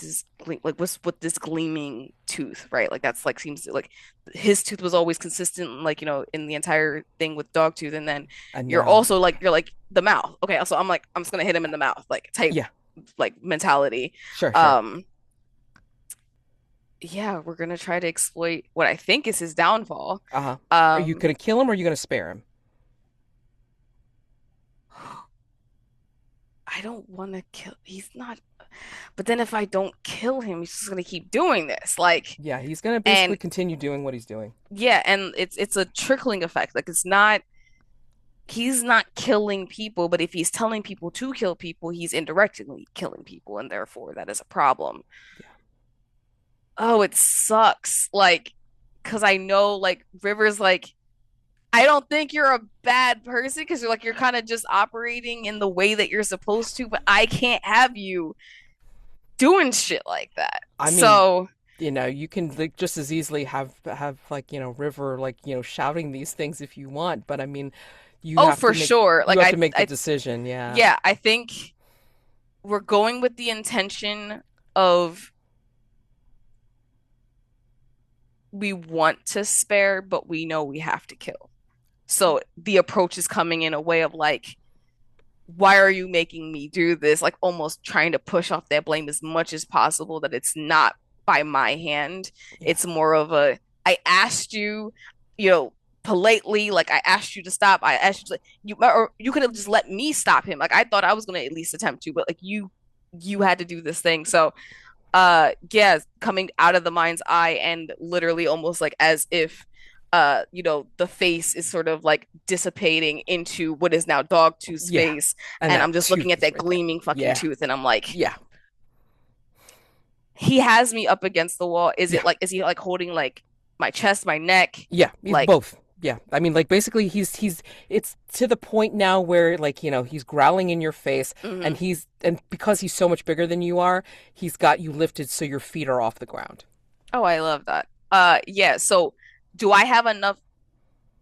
his like what's with this gleaming tooth, right? Like that's like seems like his tooth was always consistent, like in the entire thing with dog tooth, and then And you're now, also like you're like the mouth. Okay, so I'm like I'm just gonna hit him in the mouth, like type yeah, like mentality. sure. Um, yeah, we're gonna try to exploit what I think is his downfall. Uh-huh. Are you Um, gonna kill him or are you gonna spare him? I don't want to kill. He's not. But then if I don't kill him, he's just gonna keep doing this. Like, Yeah, he's gonna basically and continue doing what he's doing. yeah, and it's a trickling effect. Like it's not he's not killing people, but if he's telling people to kill people, he's indirectly killing people, and therefore that is a problem. Yeah. Oh, it sucks. Like, because I know like River's like, I don't think you're a bad person because you're kind of just operating in the way that you're supposed to, but I can't have you doing shit like that. I mean, So, you can like just as easily have like River like shouting these things if you want, but I mean, oh, for sure. you Like have to make the I decision. Yeah. yeah, I think we're going with the intention of we want to spare, but we know we have to kill. So the approach is coming in a way of like, why are you making me do this? Like almost trying to push off that blame as much as possible that it's not by my hand. Yeah. It's more of a, I asked you, you know, politely, like I asked you to stop. I asked you to, you, or you could have just let me stop him. Like I thought I was going to at least attempt to, but like you had to do this thing. So yeah, coming out of the mind's eye and literally almost like as if the face is sort of like dissipating into what is now dog tooth's Yeah. face, And and that I'm just looking tooth at is that right there. gleaming fucking Yeah. tooth and I'm like, Yeah. he has me up against the wall. Yeah. Is he like holding like my chest, my neck? Yeah. Like, Both. Yeah. I mean, like basically he's it's to the point now where like, he's growling in your face mhm. and because he's so much bigger than you are, he's got you lifted so your feet are off the ground. Oh, I love that. Yeah, so do I have enough,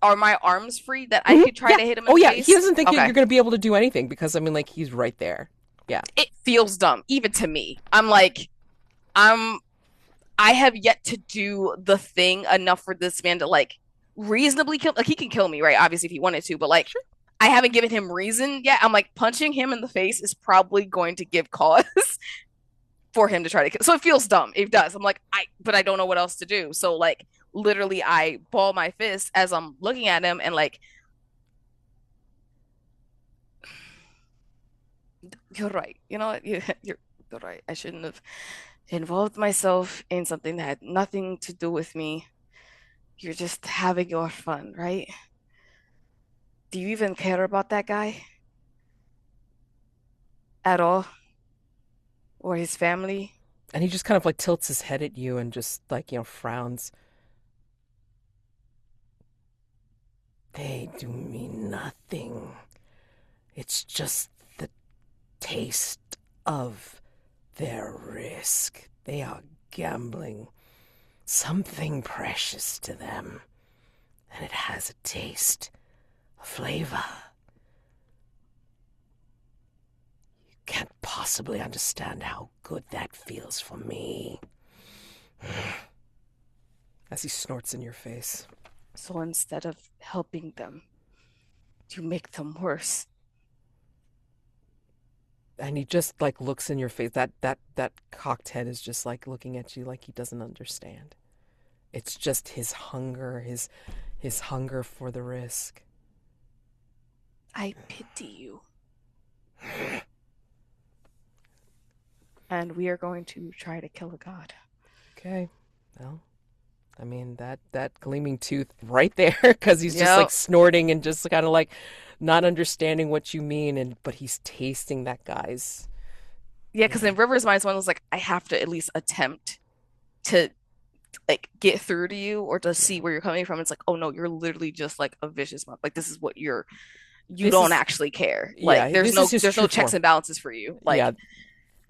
are my arms free that I could try Yeah. to hit him in Oh the yeah. He face? doesn't think Okay. you're going to be able to do anything because I mean, like he's right there. Yeah. It feels dumb, even to me. I'm like, I'm I have yet to do the thing enough for this man to like reasonably kill. Like he can kill me, right? Obviously, if he wanted to, but like Sure. I haven't given him reason yet. I'm like punching him in the face is probably going to give cause for him to try to kill. So it feels dumb. It does. I'm like but I don't know what else to do. So like literally, I ball my fist as I'm looking at him and like you're right. You know what? You're right. I shouldn't have involved myself in something that had nothing to do with me. You're just having your fun, right? Do you even care about that guy at all? Or his family? And he just kind of like tilts his head at you and just like, frowns. They do me nothing. It's just the taste of their risk. They are gambling something precious to them, and it has a taste, a flavor. You can't possibly understand how good that feels for me. As he snorts in your face. So instead of helping them, you make them worse. And he just like looks in your face. That cocked head is just like looking at you like he doesn't understand. It's just his hunger, his hunger for the risk. I pity you. And we are going to try to kill a god. Okay. Well, I mean that gleaming tooth right there because he's just like Yep. snorting and just kind of like not understanding what you mean and but he's tasting that guy's. Yeah, because Yeah. in River's Mind, one was like, I have to at least attempt to like get through to you or to Yeah. see where you're coming from. It's like, oh no, you're literally just like a vicious monk. Like this is what you This don't is actually care. Like yeah, this is his there's no true checks form. and balances for you. Yeah, Like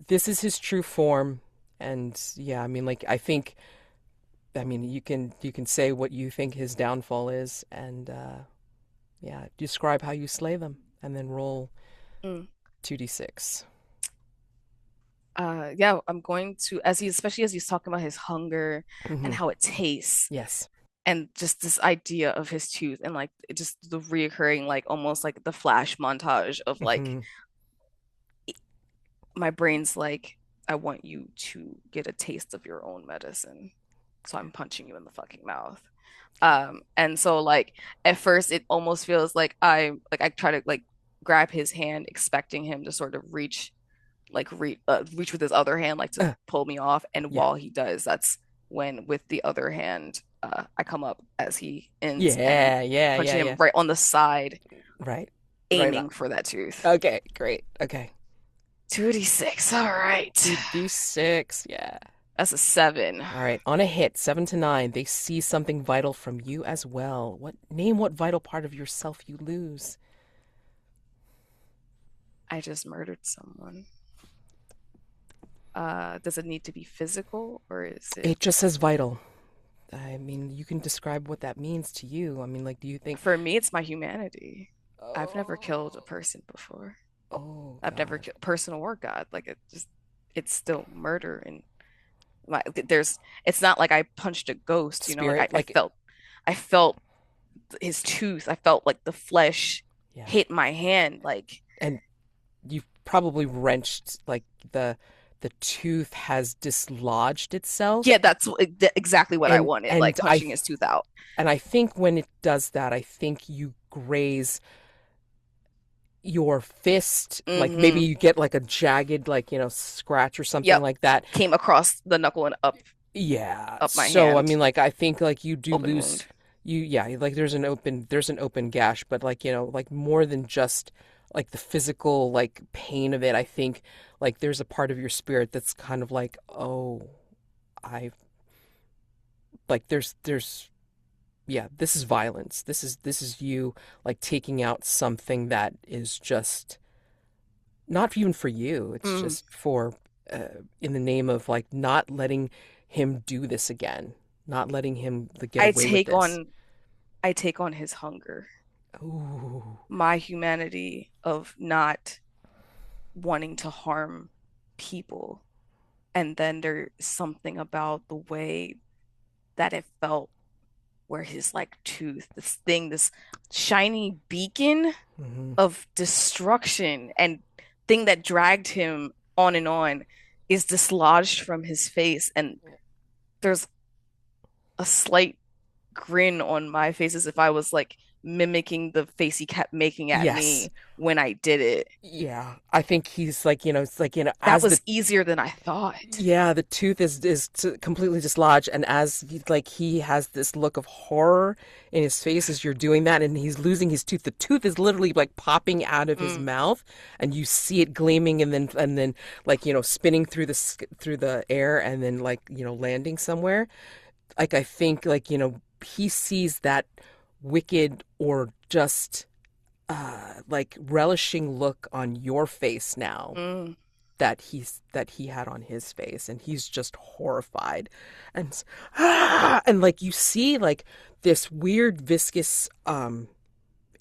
this is his true form and yeah, I mean like I mean you can say what you think his downfall is and yeah, describe how you slay them and then roll mm. 2d6. Yeah, I'm going to as he especially as he's talking about his hunger and Mhm. how it tastes Yes. and just this idea of his tooth and like just the reoccurring like almost like the flash montage of like Mhm. my brain's like I want you to get a taste of your own medicine. So I'm punching you in the fucking mouth. And so like at first it almost feels like I try to like grab his hand expecting him to sort of reach with his other hand like to Uh, pull me off, and yeah. while he does, that's when with the other hand I come up as he ends and Yeah, yeah, yeah, punching him yeah. right on the side, Right. Right on. aiming for that tooth. Okay, great. Okay. 2d6. All right. 2d6. Yeah. That's a 7. All right. On a hit, 7 to 9, they see something vital from you as well. Name what vital part of yourself you lose. I just murdered someone. Does it need to be physical or is it It just says vital. I mean, you can describe what that means to you. I mean, like, do you think, for me it's my humanity. I've never killed a oh, person before. oh I've never God. killed person or God. Like it just it's still murder. And there's, it's not like I punched a ghost, like Spirit, like, I felt his tooth. I felt like the flesh yeah. hit my hand. Like, And you've probably wrenched, like, the tooth has dislodged itself. yeah, that's exactly what I And wanted, like and I punching his tooth out. and I think when it does that, I think you graze your fist, like maybe Hmm. you get like a jagged, like, scratch or something Yep. like that. Came across the knuckle and Yeah. up my So I hand. mean, like, I think like you do Open lose, wound. yeah, like there's an open gash, but like, like more than just like the physical like pain of it. I think like there's a part of your spirit that's kind of like, oh, I like there's yeah, this is violence. This is you like taking out something that is just not even for you. It's Mm. just for in the name of like not letting him do this again, not letting him get I away with take this. on I take on his hunger, Ooh. my humanity of not wanting to harm people. And then there's something about the way that it felt where his like tooth, this thing, this shiny beacon Hmm. of destruction and thing that dragged him on and on is dislodged from his face. And there's a slight grin on my face as if I was like mimicking the face he kept making at Yes. me when I did it. Yeah. I think he's like, it's like, That as the was easier than I thought. yeah, the tooth is completely dislodged, and as like he has this look of horror in his face as you're doing that, and he's losing his tooth. The tooth is literally like popping out of his Mm, mouth, and you see it gleaming, and then like spinning through the air, and then like landing somewhere. Like I think like he sees that wicked or just like relishing look on your face now mm, that he had on his face, and he's just horrified, and like you see like this weird viscous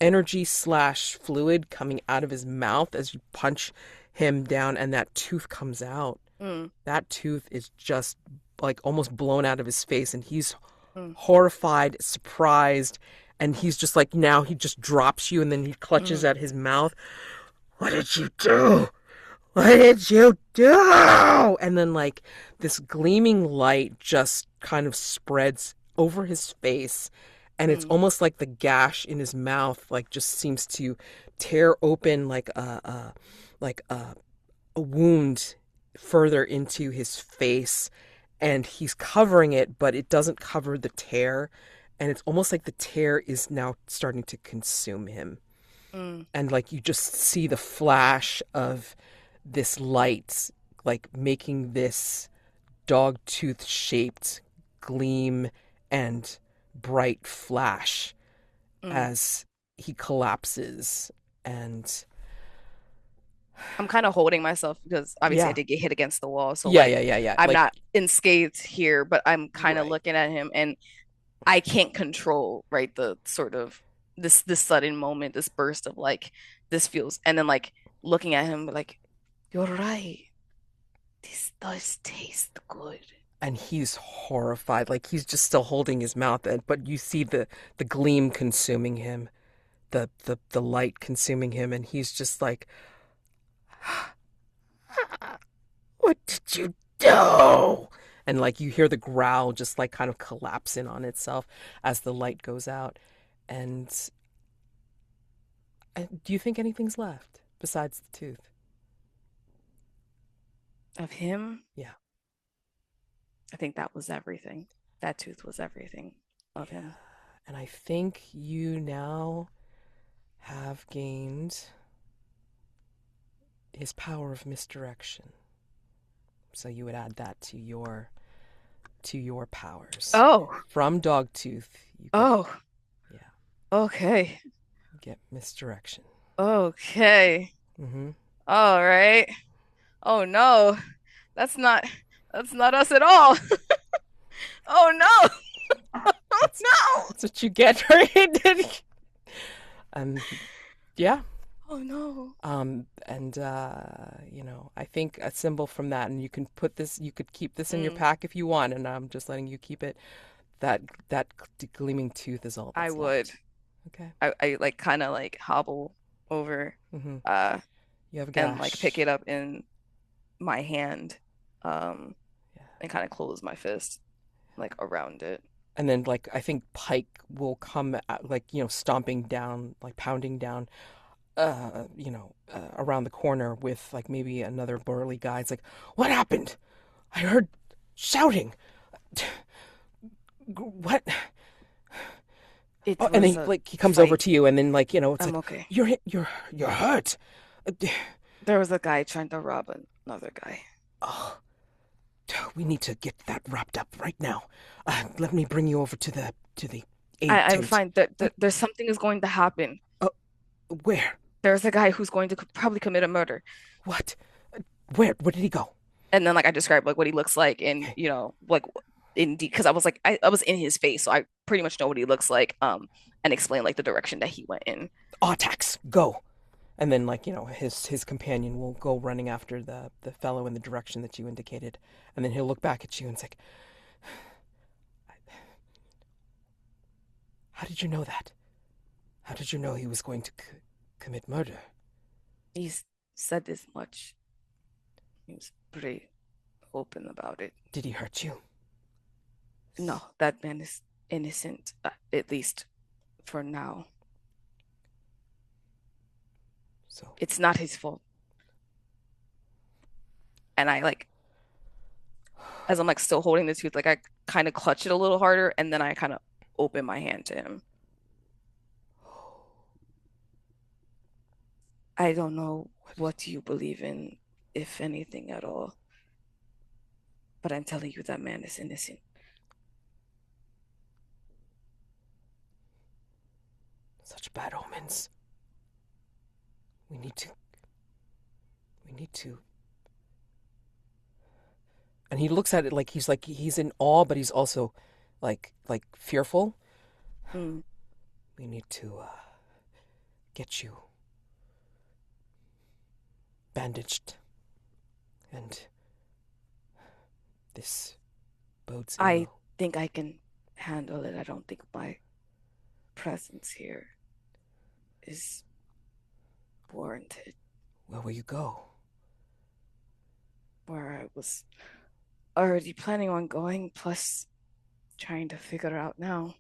energy slash fluid coming out of his mouth as you punch him down, and that tooth comes out. mm, That tooth is just like almost blown out of his face, and he's mm, horrified, surprised, and he's just like, now he just drops you, and then he clutches mm, at his mouth. What did you do? What did you do? And then, like, this gleaming light just kind of spreads over his face. And it's mm, almost like the gash in his mouth, like, just seems to tear open like a wound further into his face. And he's covering it, but it doesn't cover the tear. And it's almost like the tear is now starting to consume him. mm, And, like, you just see the flash of this light, like making this dog tooth shaped gleam and bright flash mm. as he collapses. And I'm kind of holding myself because obviously I yeah, did get hit against the wall. So yeah, like yeah, yeah, yeah. I'm Like, not unscathed here, but I'm kind of right. looking at him and I can't control, right, the sort of this sudden moment, this burst of like this feels and then like looking at him like, you're right. This does taste good. And he's horrified. Like, he's just still holding his mouth, but you see the gleam consuming him, the light consuming him, and he's just like, what did you do? And like you hear the growl just like kind of collapse in on itself as the light goes out. And do you think anything's left besides the tooth? Of him, Yeah. I think that was everything. That tooth was everything of Yeah. him. And I think you now have gained his power of misdirection. So you would add that to your powers. Oh, From Dogtooth, you get, oh, yeah, okay. get misdirection. Okay. Mm-hmm. All right. Oh no. That's not that's not us at all. Oh no. That's Oh that's what you get for it. And yeah, Oh no. And I think a symbol from that, and you could keep this in your Mm, pack if you want, and I'm just letting you keep it. That that gleaming tooth is all I that's would. left. Okay. I like kind of like hobble over Mm-hmm. uh You have a and like pick gash. it up in my hand um Yeah. and kind of close my fist like around it. And then like I think Pike will come like stomping down, like pounding down, around the corner with like maybe another burly guy. It's like, what happened? I heard shouting. What? It Oh, and then was a he comes over fight. to you, and then it's I'm like okay. you're hurt. Uh, There was a guy trying to rob another guy. Oh, we need to get that wrapped up right now. Let me bring you over to the aid I'm tent. fine. There, What? there's something is going to happen. Uh, where? There's a guy who's going to probably commit a murder. What? Where? Where did he go? And then like I described like what he looks like and Okay. like in because I was like I was in his face, so I pretty much know what he looks like and explain like the direction that he went in. Artax, go. And then his companion will go running after the fellow in the direction that you indicated, and then he'll look back at you and say, "How did you know that? How did you know he was going to commit murder? He's said as much. He was pretty open about it. Did he hurt you?" No, that man is innocent, at least for now. So It's not his fault. And I like as I'm like still holding the tooth, like I kind of clutch it a little harder and then I kind of open my hand to him. I don't know what? what you believe in, if anything at all, but I'm telling you that man is innocent. Such bad omens. We need to. We need to. And he looks at it like he's in awe, but he's also like fearful. Mm, We need to get you bandaged, and this bodes I ill. think I can handle it. I don't think my presence here is warranted. Where will you go? Where I was already planning on going, plus trying to figure out now.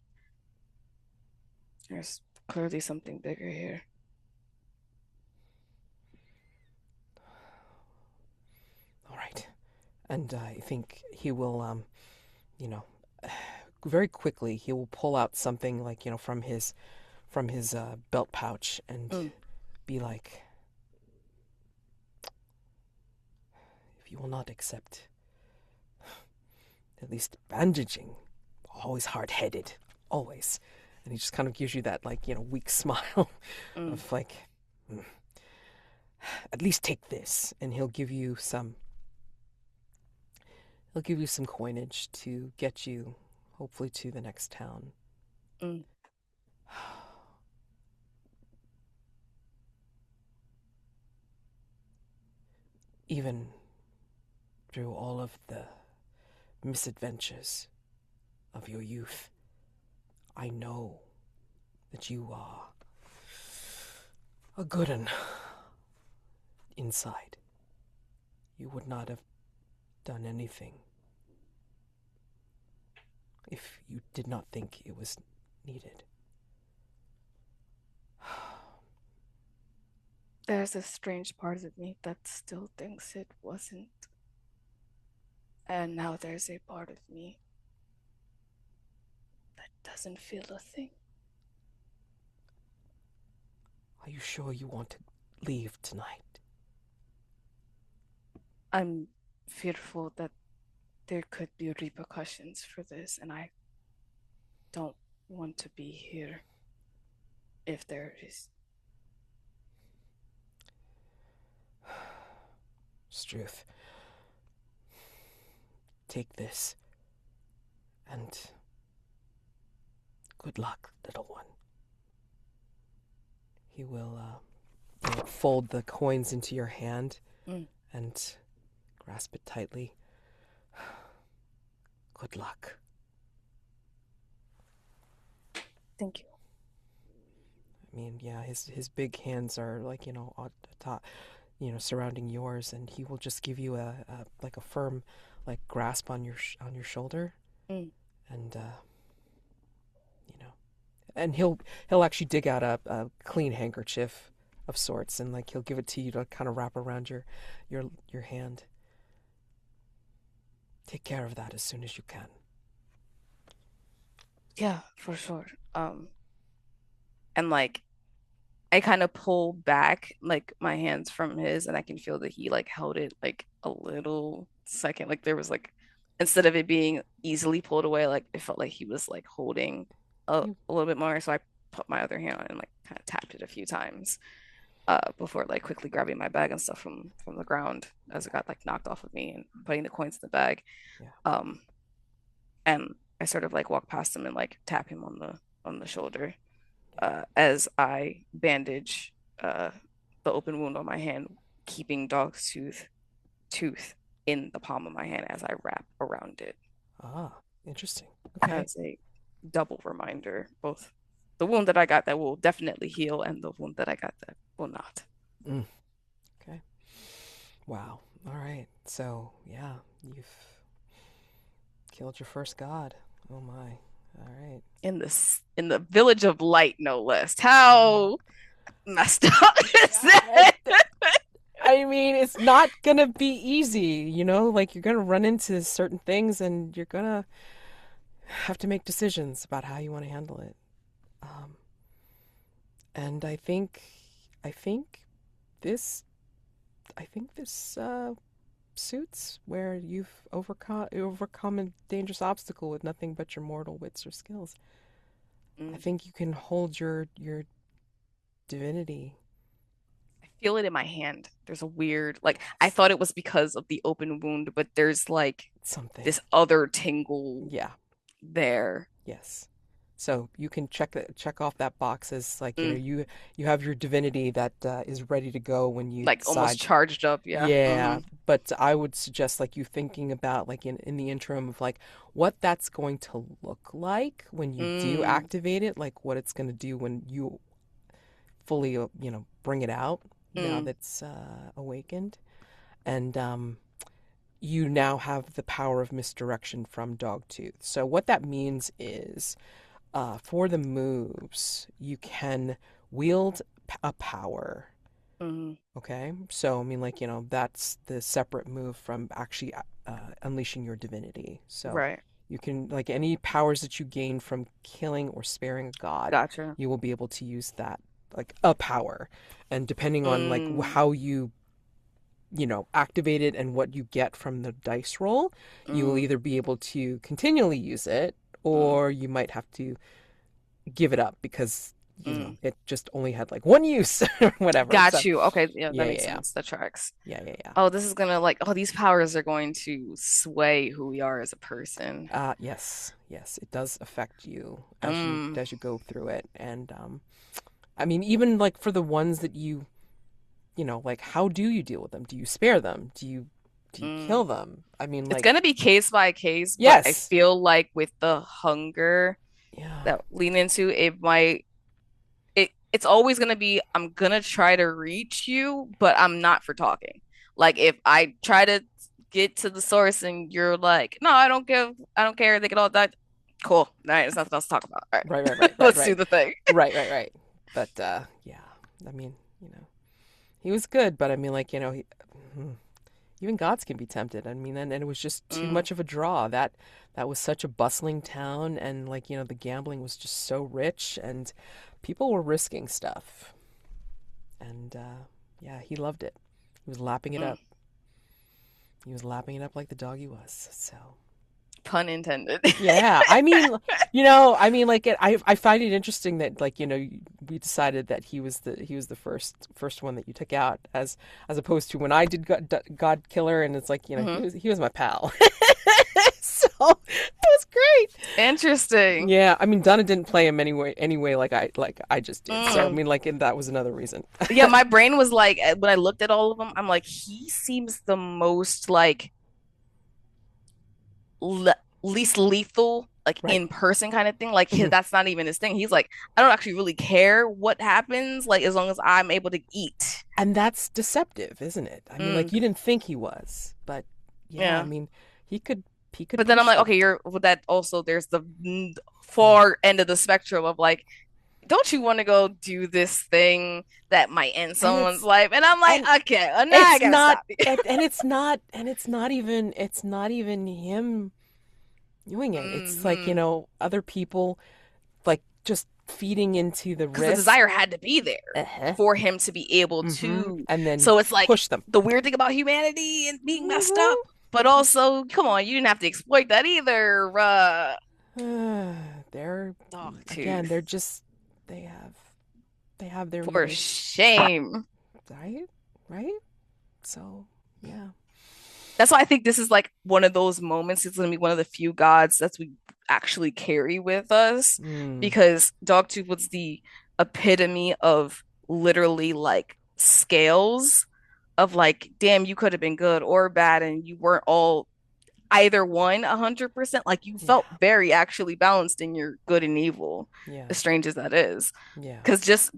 There's clearly something bigger here. All right. And I think he will, you know, very quickly he will pull out something like from his belt pouch and Mm, be like, if you will not accept at least bandaging, always hard-headed, always. And he just kind of gives you that weak smile mm, of like, "Mm, at least take this," and he'll give you some coinage to get you hopefully to the next town. mm. Even through all of the misadventures of your youth, I know that you are a good one inside. You would not have done anything if you did not think it was needed. There's a strange part of me that still thinks it wasn't. And now there's a part of me that doesn't feel a thing. Are you sure you want to leave tonight? I'm fearful that there could be repercussions for this, and I don't want to be here if there is. Struth, take this, and good luck, little one. He will fold the coins into your hand Mm. and grasp it tightly. Good luck. Thank you. I mean, yeah, his big hands are like, on top, surrounding yours, and he will just give you a like a firm like grasp on your shoulder, Mm. and you know, and he'll actually dig out a clean handkerchief of sorts, and like he'll give it to you to kind of wrap around your hand. Take care of that as soon as you can. Yeah, for sure. And like I kind of pull back like my hands from his, and I can feel that he like held it like a little second. Like there was like instead of it being easily pulled away, like it felt like he was like holding You, a little bit more. So I put my other hand on and like kind of tapped it a few times before like quickly grabbing my bag and stuff from the ground as it got like knocked off of me and putting the coins in the bag. yeah, Um, and I sort of like walk past him and like tap him on the shoulder yeah. as I bandage the open wound on my hand, keeping dog's tooth in the palm of my hand as I wrap around it Ah, interesting. Okay. as a double reminder, both the wound that I got that will definitely heal and the wound that I got that will not. Mm, okay. Wow. All right. So yeah, you've killed your first god. Oh my. All right. In the village of light, no less. Yeah. How messed up is I, that? I mean, it's not gonna be easy, like you're gonna run into certain things and you're gonna have to make decisions about how you want to handle it. Um, and I think this, I think this suits where you've overcome a dangerous obstacle with nothing but your mortal wits or skills. I Mm. think you can hold your divinity. I feel it in my hand. There's a weird, like, I thought it was because of the open wound, but there's like Something. this other tingle Yeah. there. Yes. So you can check off that box as like Mm. you have your divinity that is ready to go when you Like almost decide. charged up. Yeah. Yeah, but I would suggest like you thinking about like in the interim of like what that's going to look like when you do Mm. activate it, like what it's going to do when you fully bring it out now Mm. that's awakened, and you now have the power of misdirection from Dogtooth. So what that means is for the moves, you can wield a power. Mm. Okay. So, I mean, like, that's the separate move from actually unleashing your divinity. So, Right. you can, like, any powers that you gain from killing or sparing a god, Gotcha. you will be able to use that, like, a power. And depending on, like, Mm. how activate it and what you get from the dice roll, you will Mm. either be able to continually use it Mm. or you might have to give it up because Mm. it just only had like one use or whatever. So Got you. Okay. Yeah, yeah, that yeah, makes yeah, sense. That tracks. yeah, yeah, yeah. Oh, this is gonna like, oh, these powers are going to sway who we are as a person. Yes, yes, it does affect you Um, as you go through it, and I mean, even like for the ones that like, how do you deal with them? Do you spare them? Do you kill mm. them? I mean, It's like, gonna be case by case, but I yes, feel like with the hunger yeah, that lean into it might it's always gonna be I'm gonna try to reach you, but I'm not for talking. Like if I try to get to the source and you're like, no, I don't care, they get all that. Cool. All right, there's nothing else to talk about. All right, right, right. right, right, Let's do right, the thing. right, right, right. But yeah, I mean, he was good, but I mean, like, hmm, even gods can be tempted. I mean, and it was just too Mm, much of a draw. That was such a bustling town, and like the gambling was just so rich, and people were risking stuff. And yeah, he loved it. He was lapping it mm. up. He was lapping it up like the dog he was. So Pun intended. yeah, I mean, like I find it interesting that like we decided that he was the first one that you took out as opposed to when I did Godkiller, and it's like he Hmm. was my pal. So it was great. Interesting. Yeah, I mean Donna didn't play him anyway like I just did. So I Mm. mean like and that was another reason. Yeah, my brain was like, when I looked at all of them, I'm like, he seems the most like le least lethal, like Right. in person kind of thing. Like Mhm. that's not even his thing. He's like, I don't actually really care what happens, like as long as I'm able to eat. And that's deceptive, isn't it? I mean like Mm, you didn't think he was, but yeah, I yeah. mean he could he could But then I'm push like, them. okay, you're with that also there's the Mm. far end of the spectrum of like, don't you want to go do this thing that might end And someone's life? And I'm like, and okay, well, now I it's gotta not stop you. and it's not even him doing it. It's like, Hmm. other people like just feeding into the Because the risk. desire had to be there Uh-huh. for him to be able Mm-hmm. to. And then So it's like push them. the weird thing about humanity and being messed up, Mm-hmm. but also, come on, you didn't have to exploit that either. They're Dog again, tooth. they have their For way, shame. right? Right? So, yeah. That's why I think this is like one of those moments. It's gonna be one of the few gods that we actually carry with us Mm, because Dogtooth was the epitome of literally like scales of like, damn, you could have been good or bad, and you weren't all either one 100%. Like you yeah. felt very actually balanced in your good and evil, Yeah. as strange as that is. Yeah. Because just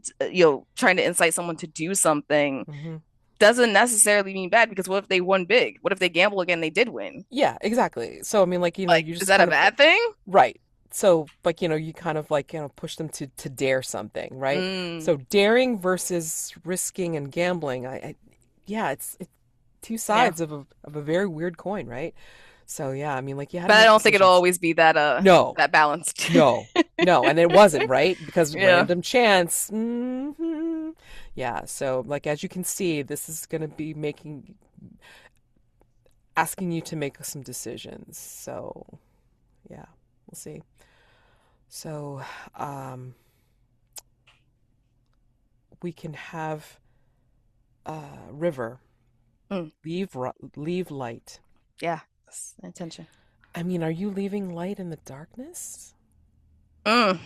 trying to incite someone to do something Mm-hmm. doesn't necessarily mean bad because what if they won big? What if they gamble again, they did win? Yeah, exactly. So I mean like, Like, you is just that a kind of bad thing? right. So like, you kind of like, push them to dare something, right? Mm, So daring versus risking and gambling, yeah, it's two yeah. sides of a very weird coin, right? So yeah, I mean like you had to But I make don't think it'll decisions. always be that No, that balanced. no, no, and it wasn't, right? Because Yeah. random chance. Yeah, so like as you can see, this is going to be asking you to make some decisions. So yeah, we'll see. So we can have river Mm, leave light. yeah. That's the intention. I mean, are you leaving light in the darkness? Mm,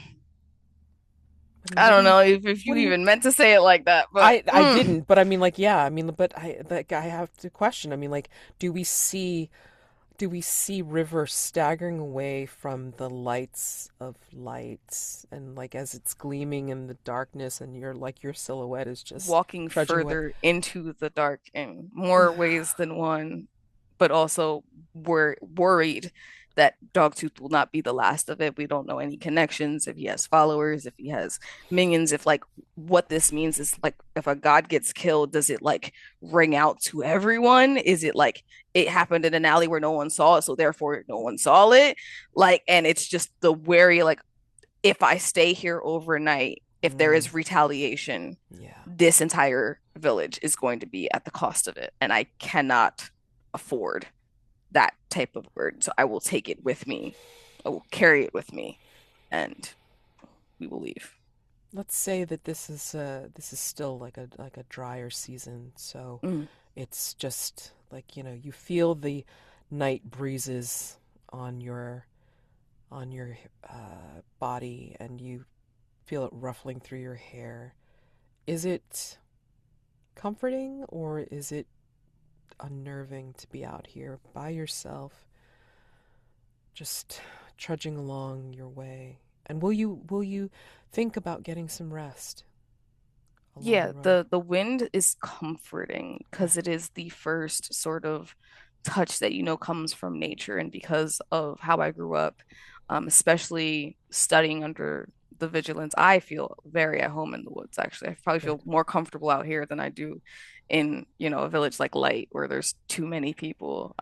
I mean, I don't know if what you do you even meant to say it like that, but I didn't, but I mean like yeah, I mean but I have to question. I mean like do we see River staggering away from the lights of lights and like as it's gleaming in the darkness and your silhouette is just walking trudging away. further into the dark in more ways than one, but also we're worried that Dogtooth will not be the last of it. We don't know any connections, if he has followers, if he has minions, if like what this means is like if a god gets killed, does it like ring out to everyone? Is it like it happened in an alley where no one saw it, so therefore no one saw it? Like, and it's just the wary, like, if I stay here overnight, if there Mm, is retaliation, yeah. this entire village is going to be at the cost of it. And I cannot afford that type of burden. So I will take it with me. I will carry it with me and we will leave. Let's say that this is still like a drier season, so Mm, it's just like, you feel the night breezes on your body and you feel it ruffling through your hair. Is it comforting or is it unnerving to be out here by yourself, just trudging along your way? And will you think about getting some rest along the yeah, road? the wind is comforting because it is the first sort of touch that comes from nature, and because of how I grew up, especially studying under the vigilance, I feel very at home in the woods. Actually, I probably Good. feel more comfortable out here than I do in a village like Light where there's too many people.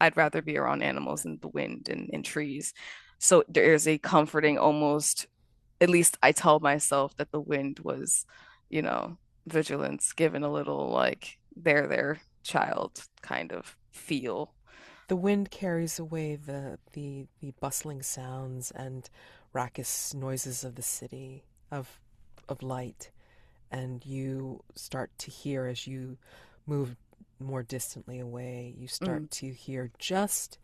I'd rather be around animals and the wind and trees. So there is a comforting almost, at least I tell myself that the wind was, you know, vigilance, given a little like they're their child kind of feel. The wind carries away the bustling sounds and raucous noises of the city of light, and you start to hear as you move more distantly away, you Mm, start to hear just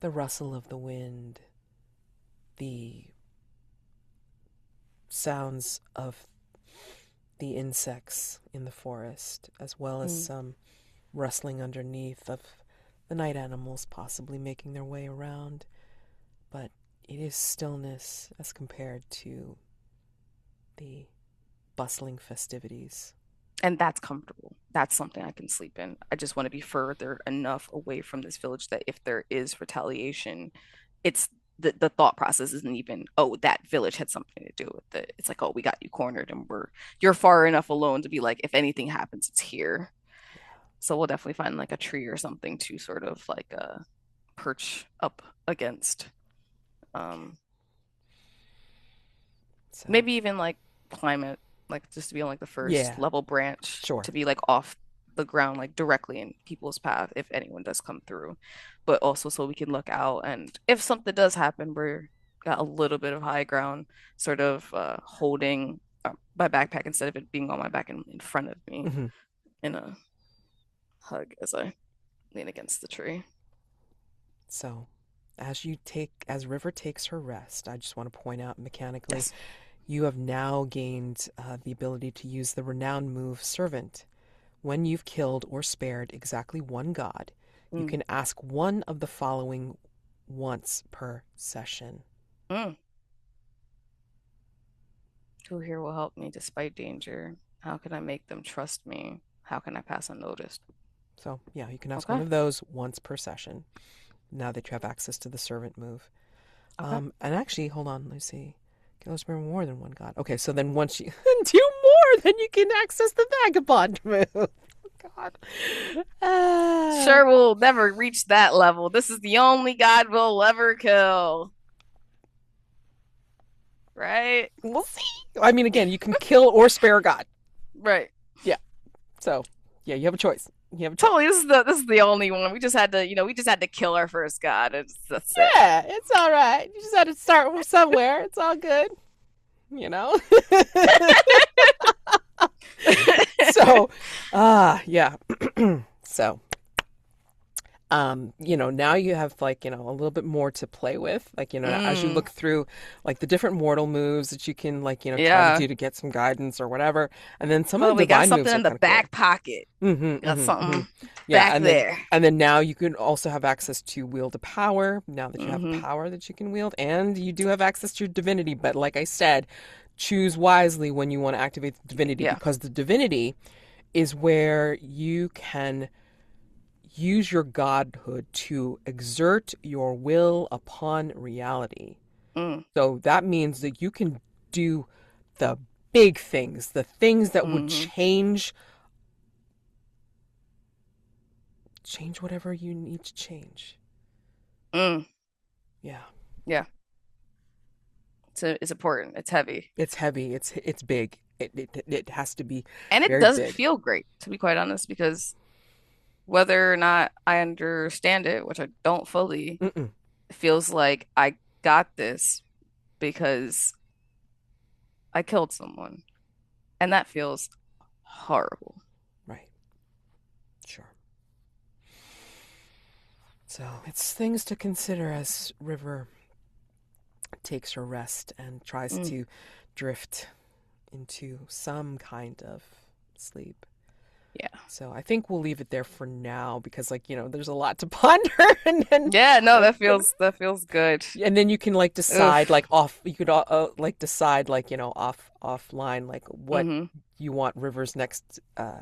the rustle of the wind the sounds of the insects in the forest, as well as Mm. some rustling underneath of the night animals possibly making their way around. But it is stillness as compared to the bustling festivities. And that's comfortable. That's something I can sleep in. I just want to be further enough away from this village that if there is retaliation, it's the thought process isn't even, oh, that village had something to do with it. It's like, oh, we got you cornered and you're far enough alone to be like, if anything happens, it's here. Yeah. So we'll definitely find like a tree or something to sort of like perch up against. Okay. Um, So, maybe even like climb it, like just to be on like the first yeah, level branch sure. to be like off the ground, like directly in people's path if anyone does come through. But also so we can look out and if something does happen, we're got a little bit of high ground, sort of holding my backpack instead of it being on my back in front of me Hmm. in a hug as I lean against the tree. So, as River takes her rest, I just want to point out mechanically, Yes. you have now gained the ability to use the renowned move Servant. When you've killed or spared exactly one god, you Mm. can ask one of the following once per session. Mm. Who here will help me despite danger? How can I make them trust me? How can I pass unnoticed? So, yeah, you can ask one Okay. of those once per session now that you have access to the servant move. Okay. And actually, hold on, let's see. Can I spare more than one god? Okay, so then once you do more, then you can access the vagabond move. God. Ah, Sure, we'll never reach that level. This is the only god we'll ever kill. Right? we'll see. I mean, again, you can kill or spare a god. Right. Yeah. So, yeah, you have a choice. You have a choice. Totally. This is the only one. We just had to, we just had to kill our first god. That's it. Yeah, it's all right. You just had to start somewhere. It's all good. You know? So, yeah. So, now you have like, a little bit more to play with. Like, as you Mm, look through like the different mortal moves that you can like, try to yeah. do to get some guidance or whatever. And then some of But the we got divine something moves are in the kind of cool. back pocket. Mm-hmm, Got mm-hmm, mm-hmm. something Yeah, back and then there. now you can also have access to wield a power. Now that you have a Mm-hmm. power that you can wield, and you do have access to divinity. But like I said, choose wisely when you want to activate the divinity Yeah. because the divinity is where you can use your godhood to exert your will upon reality. Mm, So that means that you can do the big things, the things that would mm-hmm. change whatever you need to change. Mm, Yeah. yeah. It's important. It's heavy. It's heavy. It's big. It has to be And it very doesn't big. feel great, to be quite honest, because whether or not I understand it, which I don't fully, Mm-mm. it feels like I got this because I killed someone. And that feels horrible. Right. Sure. So it's things to consider as River takes her rest and tries Mm, to drift into some kind of sleep. yeah. So I think we'll leave it there for now because, like, there's a lot to ponder, and then Yeah, no, like, that feels good. and then you can like decide Oof. like off. You could like decide like offline like what Hmm. you want River's next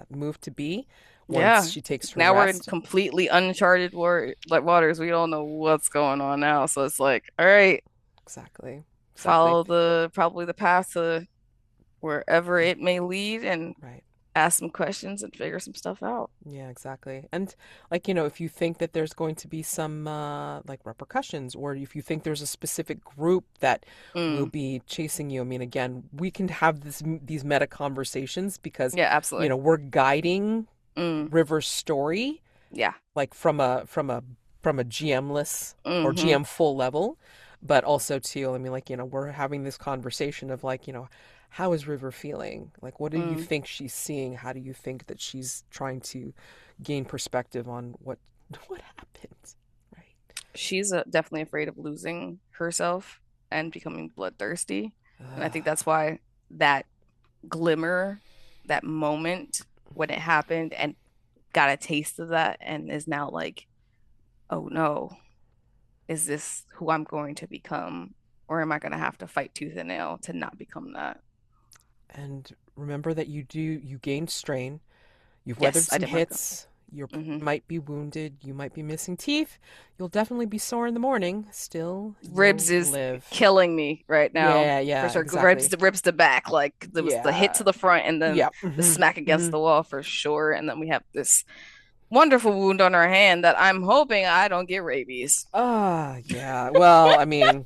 move to be once Yeah. she takes her Now we're in rest. completely uncharted waters. We don't know what's going on now. So it's like, all right, Exactly. Exactly. follow probably the path to wherever it may lead and Right. ask some questions and figure some stuff out. Yeah, exactly. And like, if you think that there's going to be some like repercussions or if you think there's a specific group that will Mm, be chasing you, I mean, again, we can have these meta conversations because, yeah, absolutely. we're guiding Mm, River's story yeah. like from a GM-less or Hmm. GM full level, but also too, I mean, like, we're having this conversation of like, how is River feeling? Like, what do you Mm. think she's seeing? How do you think that she's trying to gain perspective on what what happened? Right. She's definitely afraid of losing herself and becoming bloodthirsty. And I think Ugh. that's why that glimmer, that moment when it happened and got a taste of that and is now like, oh no, is this who I'm going to become? Or am I going to have to fight tooth and nail to not become that? And remember that you gained strain. You've Yes, weathered I some did my hits. You hmm might be wounded. You might be missing teeth. You'll definitely be sore in the morning. Still, Ribs you'll is live. killing me right now. Yeah, For yeah, sure. Ribs, exactly. ribs the back. Like there was the hit Yeah, to the front and then yeah. the smack against Hmm. the wall for sure. And then we have this wonderful wound on our hand that I'm hoping I don't get rabies. Ah, yeah. Well, I mean,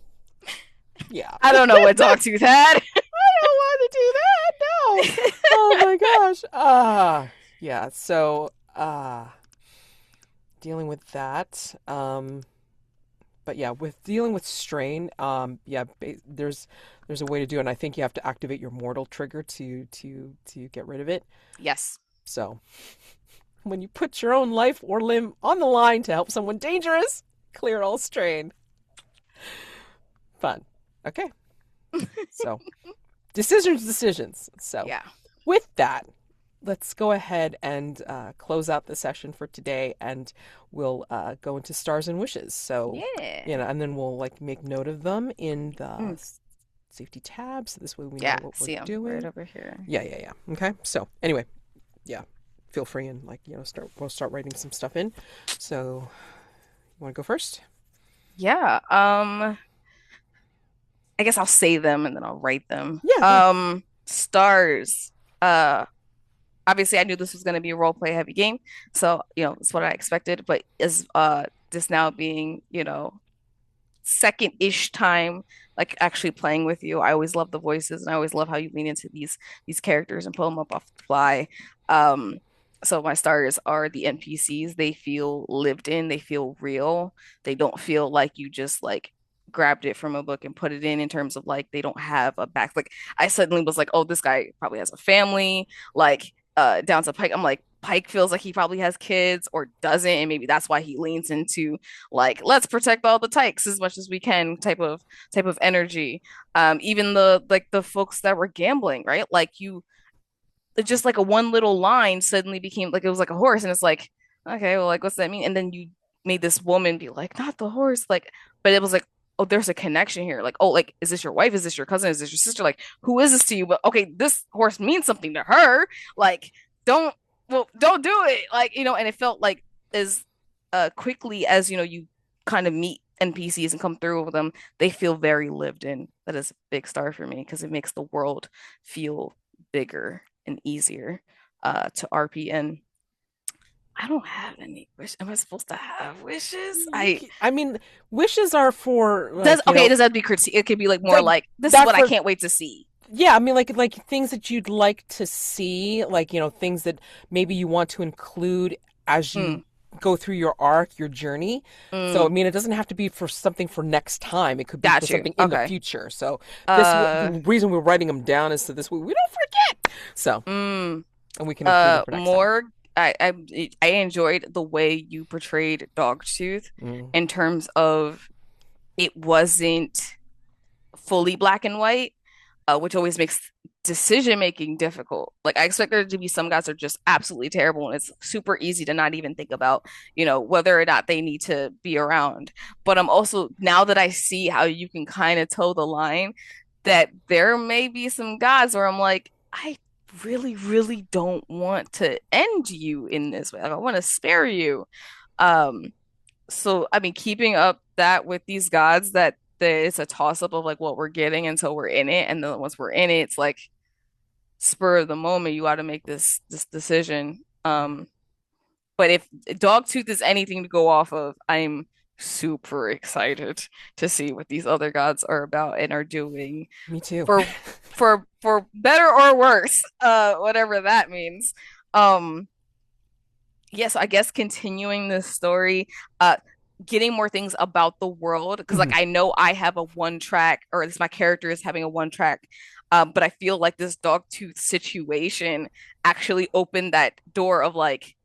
yeah. I don't know what Dogtooth had. Don't want to do that. No. Oh my gosh. Yeah. So, dealing with that. But yeah, with dealing with strain, yeah, there's a way to do it. And I think you have to activate your mortal trigger to get rid of it. Yes. So, when you put your own life or limb on the line to help someone dangerous, clear all strain. Fun. Okay. So, decisions. So, Yeah. with that, let's go ahead and close out the session for today, and we'll go into stars and wishes. So, Yeah. and then we'll like make note of them in the Mm. safety tab, so this way we know Yeah. what we're See him right doing. over here. Yeah. Okay. So anyway, yeah, feel free and we'll start writing some stuff in. So, you want to go first? Yeah. I guess I'll say them and then I'll write them. Yeah. Stars. Uh, Obviously I knew this was going to be a role play heavy game, so it's what I expected. But is this now being second-ish time like actually playing with you. I always love the voices and I always love how you lean into these characters and pull them up off the fly. Um, so my stars are the NPCs. They feel lived in, they feel real. They don't feel like you just like grabbed it from a book and put it in terms of like they don't have a back. Like I suddenly was like, oh, this guy probably has a family. Like down to Pike, I'm like, Pike feels like he probably has kids or doesn't, and maybe that's why he leans into like let's protect all the tykes as much as we can type of energy. Even the like the folks that were gambling, right? Like you just like a one little line suddenly became like it was like a horse, and it's like, okay, well, like what's that mean? And then you made this woman be like, not the horse, like, but it was like, oh, there's a connection here. Like, oh, like, is this your wife? Is this your cousin? Is this your sister? Like, who is this to you? But okay, this horse means something to her. Like, don't don't do it. Like, and it felt like as quickly as you kind of meet NPCs and come through with them, they feel very lived in. That is a big star for me because it makes the world feel bigger and easier to RP. And I don't have any wish. Am I supposed to have wishes? I mean, wishes are for Does like okay, it does have to be critique. It could be like more that like this is that what I for can't wait to see. yeah. I mean, like things that you'd like to see, like things that maybe you want to include as Mm, you go through your arc, your journey. So I mm, mean, it doesn't have to be for something for next time. It could be for got you. something in the Okay. future. So the Uh reason we're writing them down is so this way we don't forget. So mm, and we can include them for next time. more I enjoyed the way you portrayed Dogtooth Mm. in terms of it wasn't fully black and white, which always makes decision making difficult. Like I expect there to be some guys that are just absolutely terrible, and it's super easy to not even think about, whether or not they need to be around. But I'm also now that I see how you can kind of toe the line, that there may be some guys where I'm like, I really, really don't want to end you in this way. Like, I want to spare you. Um, so I mean, keeping up that with these gods that it's a toss up of like what we're getting until we're in it, and then once we're in it, it's like spur of the moment. You got to make this decision. But if Dogtooth is anything to go off of, I'm super excited to see what these other gods are about and are doing Me too. for for better or worse, whatever that means. Um, yes, I guess continuing this story, getting more things about the world because like Mhm. I know I have a one track, or at least my character is having a one track. But I feel like this Dogtooth situation actually opened that door of like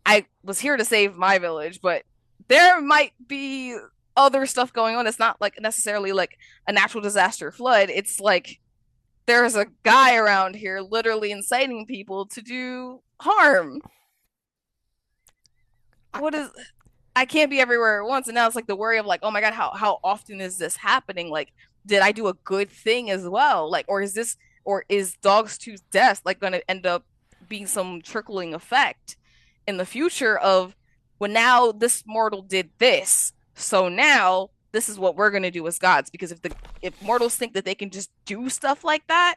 I was here to save my village, but there might be other stuff going on. It's not like necessarily like a natural disaster flood. It's like there's a guy around here literally inciting people to do harm. I, What is I can't be everywhere at once. And now it's like the worry of like, oh my God, how often is this happening? Like, did I do a good thing as well? Like, or is Dog's Tooth death like gonna end up being some trickling effect in the future of when now this mortal did this, so now this is what we're gonna do as gods. Because if mortals think that they can just do stuff like that,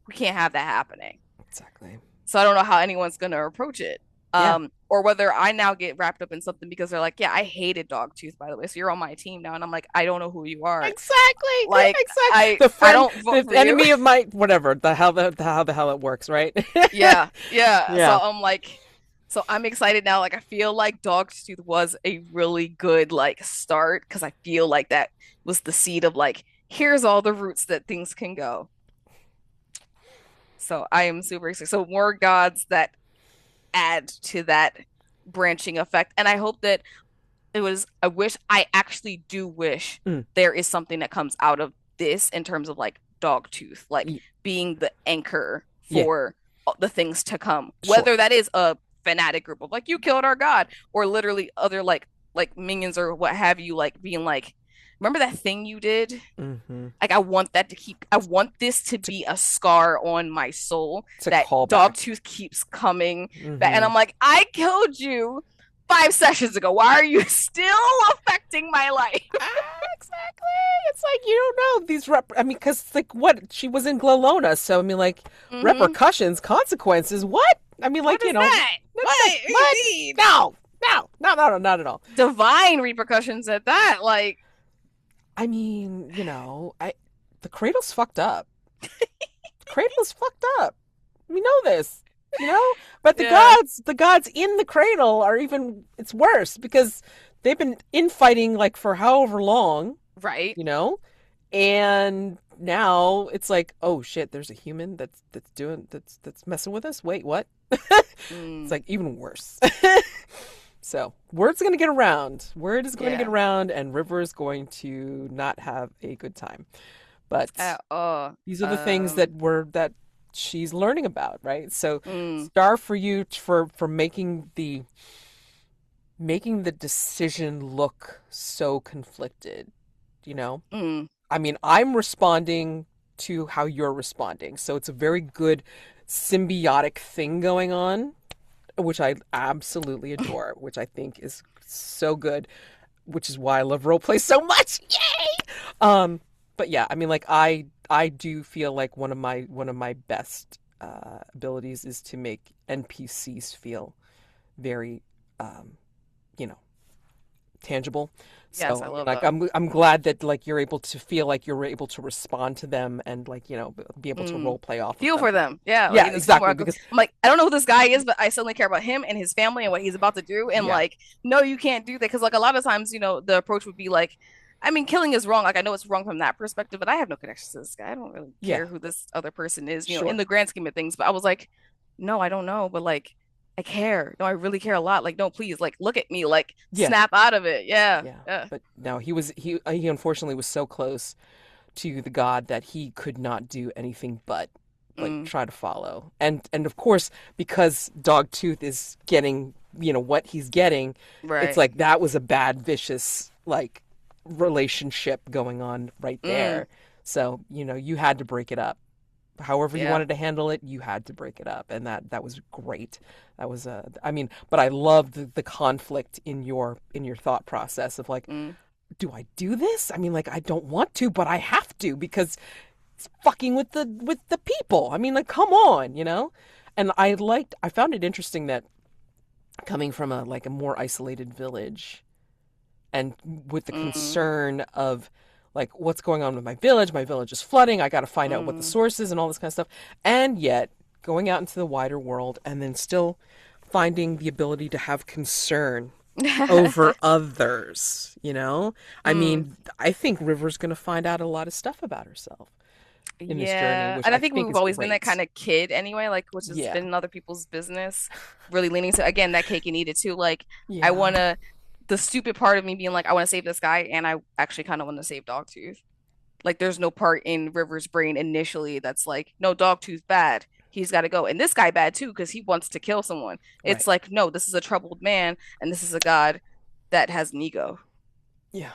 we can't have that happening. exactly. So I don't know how anyone's gonna approach it. Yeah. Or whether I now get wrapped up in something because they're like, yeah, I hated Dogtooth, by the way. So you're on my team now. And I'm like, I don't know who you are. Exactly. Like Exactly. The I friend, don't vote the for you. enemy of my whatever. How the hell it works, right? Yeah, yeah. So Yeah. I'm like, so I'm excited now. Like I feel like Dogtooth was a really good like start because I feel like that was the seed of like, here's all the roots that things can go. So I am super excited. So more gods that add to that branching effect. And I hope that I actually do wish Mm. there is something that comes out of this in terms of like Dogtooth, like Y- being the anchor Yeah. for the things to come. Sure. Whether that is a fanatic group of like, you killed our god, or literally other like minions or what have you, like being like, remember that thing you did? Mm-hmm. Like I want this to be a scar on my soul It's a that callback. Dogtooth keeps coming back. And Mm-hmm. I'm like, I killed you 5 sessions ago. Why are you still affecting my life? Exactly. It's like you don't know these I mean, because like what she was in Glowlona, so I mean, like Mm-hmm. repercussions, consequences. What? I mean, What like is that? that's like What do you what? mean? No, no, no, no, no, not at all. Divine repercussions at that. Like, I mean, I the cradle's fucked up. The cradle is fucked up. We know this, but yeah, the gods in the cradle are even. It's worse because they've been infighting like for however long, right. you know, and now it's like, oh shit, there's a human that's messing with us. Wait, what? It's Mm, like even worse. So word's going to get around. Word is going to get yeah. around, and River is going to not have a good time. But At all. these are the things that she's learning about, right? So Mm, star for you for making the decision look so conflicted, you know? mm. I mean, I'm responding to how you're responding. So it's a very good symbiotic thing going on, which I absolutely adore, which I think is so good, which is why I love roleplay so much. Yay! But yeah, I mean, like I do feel like one of my best abilities is to make NPCs feel very, um, you know, tangible. Yes, So I I mean, love like that. I'm glad that like you're able to feel like you're able to respond to them and like be able to Mm. role play off of Feel them. for them. Yeah, like Yeah, in the scene where exactly. I'm Because like, I don't know who this guy is, but I suddenly care about him and his family and what he's about to do. And yeah, like, no, you can't do that. Because like a lot of times, the approach would be like, I mean, killing is wrong. Like I know it's wrong from that perspective, but I have no connection to this guy. I don't really yeah, care who this other person is, in sure, the grand scheme of things. But I was like, no, I don't know, but like I care. No, I really care a lot. Like, no, please, like look at me, like yeah, snap out of it. Yeah. yeah. Yeah. But no, he unfortunately was so close to the god that he could not do anything but like Mm, try to follow. And of course, because Dogtooth is getting, what he's getting, it's right. like that was a bad, vicious like relationship going on right Mm, there. So, you had to break it up. However you yeah. wanted to handle it, you had to break it up. And that was great. That was I mean, but I love the conflict in your thought process of like, Mm, do I do this? I mean, like I don't want to, but I have to because it's fucking with the people. I mean, like come on. And I found it interesting that coming from a more isolated village and with the mm, concern of like what's going on with my village is flooding, I got to find out what the mm. source is and all this kind of stuff. And yet going out into the wider world and then still finding the ability to have concern over others. I Mm, mean, I think River's going to find out a lot of stuff about herself in this journey, yeah. which And I I think think we've is always been that great. kind of kid anyway, like which has Yeah. been in other people's business, really leaning to again that cake and eat it too. Like I Yeah. wanna the stupid part of me being like, I want to save this guy, and I actually kind of want to save Dogtooth. Like, there's no part in River's brain initially that's like, no, Dogtooth's bad. He's got to go. And this guy bad too, because he wants to kill someone. It's Right. like, no, this is a troubled man, and this is a god that has an ego. Yeah.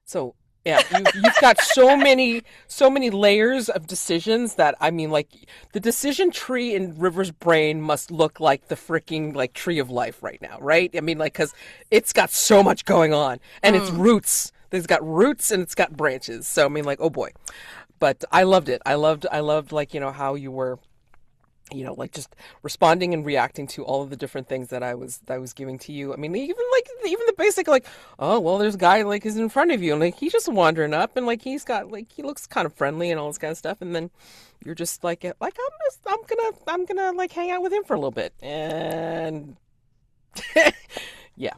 So yeah, you've got so many layers of decisions that I mean, like the decision tree in River's brain must look like the freaking like tree of life right now, right? I mean, like because it's got so much going on and it's Mm. roots. It's got roots and it's got branches. So I mean, like oh boy, but I loved it. I loved like how you were like just responding and reacting to all of the different things that I was giving to you. I mean, even the basic like, oh well, there's a guy like is in front of you and like he's just wandering up and like he's got like he looks kind of friendly and all this kind of stuff, and then you're just like I'm gonna like hang out with him for a little bit and yeah,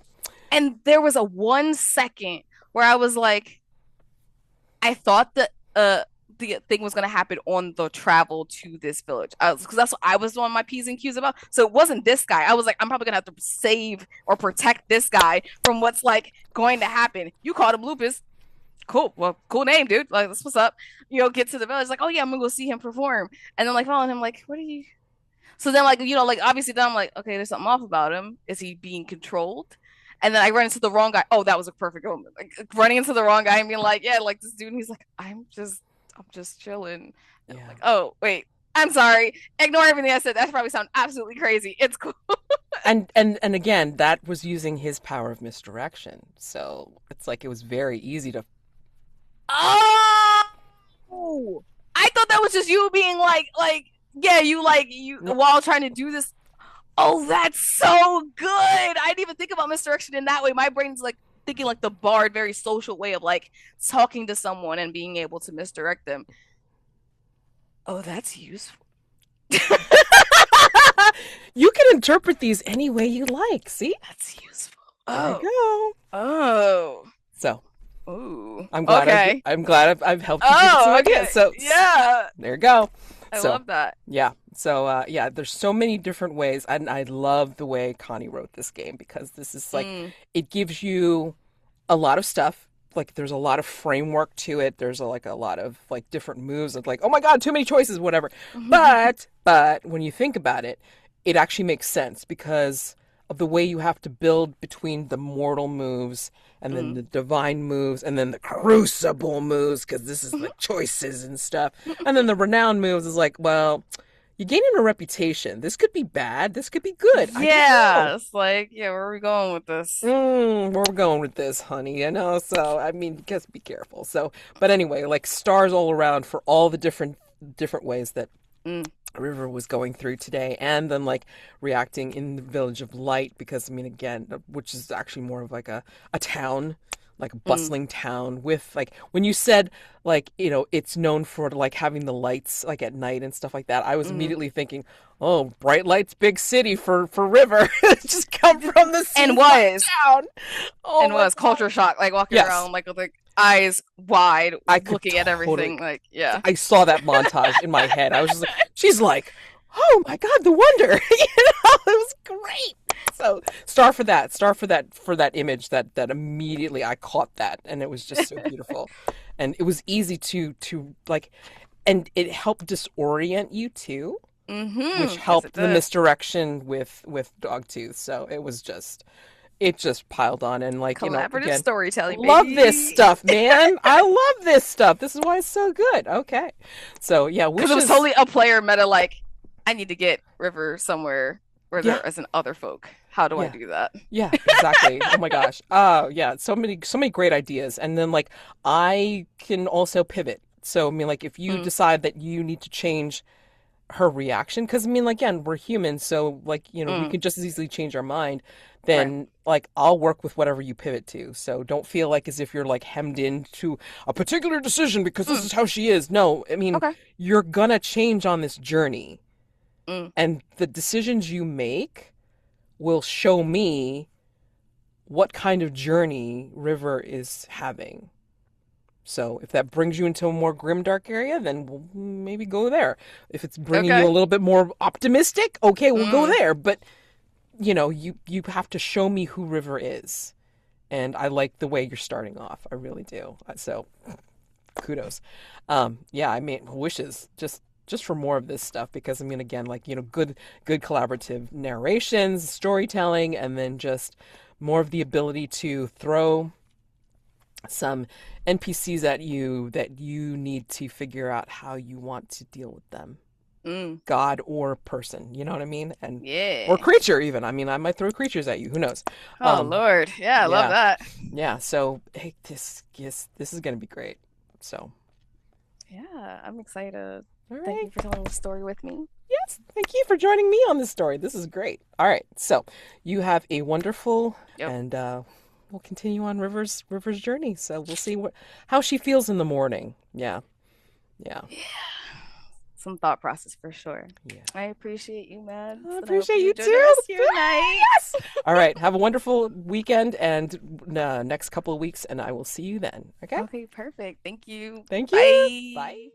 And there was a 1 second where I was like, I thought that the thing was gonna happen on the travel to this village. I was because that's what I was doing my P's and Q's about. So it wasn't this guy. I was like, I'm probably gonna have to save or protect this guy from what's like going to happen. You called him Lupus. Cool. Well, cool name, dude. Like, that's what's up. Get to the village. Like, oh yeah, I'm gonna go see him perform. And then like following him, like, what are you? So then like like obviously then I'm like, okay, there's something off about him. Is he being controlled? And then I run into the wrong guy. Oh, that was a perfect moment. Like running into the wrong guy and being like, yeah, like this dude. And he's like, I'm just chilling. And I'm yeah. like, oh wait, I'm sorry. Ignore everything I said. That probably sound absolutely crazy. It's cool. And again, that was using his power of misdirection. So it's like it was very easy to Oh, I thought that was just you being yeah, you no, while trying to do this. Oh, that's so good. I didn't even think about misdirection in that way. My brain's like thinking like the bard, very social way of like talking to someone and being able to misdirect them. Oh, that's useful. you can interpret these any way you like. See? That's useful. There you Oh, go. oh, So ooh. I'm Okay. glad I've helped you give it some Oh, ideas. okay. So Yeah. there you go. I So love that. yeah. So yeah, there's so many different ways, and I love the way Connie wrote this game because this is like Mm, it gives you a lot of stuff. Like there's a lot of framework to it. There's like a lot of like different moves. It's like oh my god, too many choices, whatever. But when you think about it, it actually makes sense because of the way you have to build between the mortal moves and then mm. the divine moves and then the crucible moves because this is the choices and stuff. And then the renowned moves is like, well, you're gaining a reputation. This could be bad. This could be good. I don't know. Yeah, it's like, yeah, where are we going with this? Where we're going with this, honey, So I mean, just be careful. So, but anyway, like stars all around for all the different ways that Mm, River was going through today, and then like reacting in the Village of Light because I mean, again, which is actually more of like a town, like a mm, bustling town with like when you said like it's known for like having the lights like at night and stuff like that. I was mm. immediately thinking, oh, bright lights, big city for River. Just come from the And seaside was town. Oh and my was god. culture shock, like walking Yes, around like with like eyes wide, I could looking at totally. everything. Like, yeah. I saw that montage in my head. I was just like, she's like, oh my god, the wonder. It was great. So star for that image that immediately I caught that, and it was just so beautiful, and it was easy to like, and it helped disorient you too, which Yes, it helped the did. misdirection with Dogtooth. So it just piled on, and like Collaborative again, storytelling, love this baby. stuff, man. I love this stuff. This is why it's so good. Okay, so yeah, Because it was wishes. totally a player meta. Like, I need to get River somewhere where Yeah, there isn't other folk. How do I yeah. do that? Yeah, exactly. Oh my gosh. Oh, yeah. So many great ideas. And then like I can also pivot. So I mean like if you Mm, decide that you need to change her reaction, because I mean like, again, we're humans, so like, we mm, could just as easily change our mind, right. then like I'll work with whatever you pivot to. So don't feel like as if you're like hemmed into a particular decision because this Mm, is how she is. No, I mean, okay. you're gonna change on this journey, Mm, and the decisions you make will show me what kind of journey River is having. So if that brings you into a more grimdark area, then we'll maybe go there. If it's bringing you a okay. little bit more optimistic, okay, we'll go Mm, there. But you have to show me who River is. And I like the way you're starting off. I really do. So kudos. Yeah, I mean, wishes just for more of this stuff because I mean, again, like good collaborative narrations, storytelling, and then just more of the ability to throw some NPCs at you that you need to figure out how you want to deal with them. Mm, God or person, you know what I mean? And or yeah. creature even. I mean, I might throw creatures at you. Who knows? Oh Lord. Yeah, I love Yeah, that. yeah. So hey, this is gonna be great. So Yeah, I'm excited. all Thank right. you for telling the story with me. Yes, thank you for joining me on this story. This is great. All right, so you have a wonderful Yep. and we'll continue on River's journey. So we'll see how she feels in the morning. Yeah, yeah, Yeah. Some thought process for sure. yeah. I appreciate you, man. I And I hope appreciate you you enjoy the too. rest of your night. Yes. All right. Have a wonderful weekend and next couple of weeks, and I will see you then. Okay. Okay, perfect. Thank you. Thank you. Bye. Bye.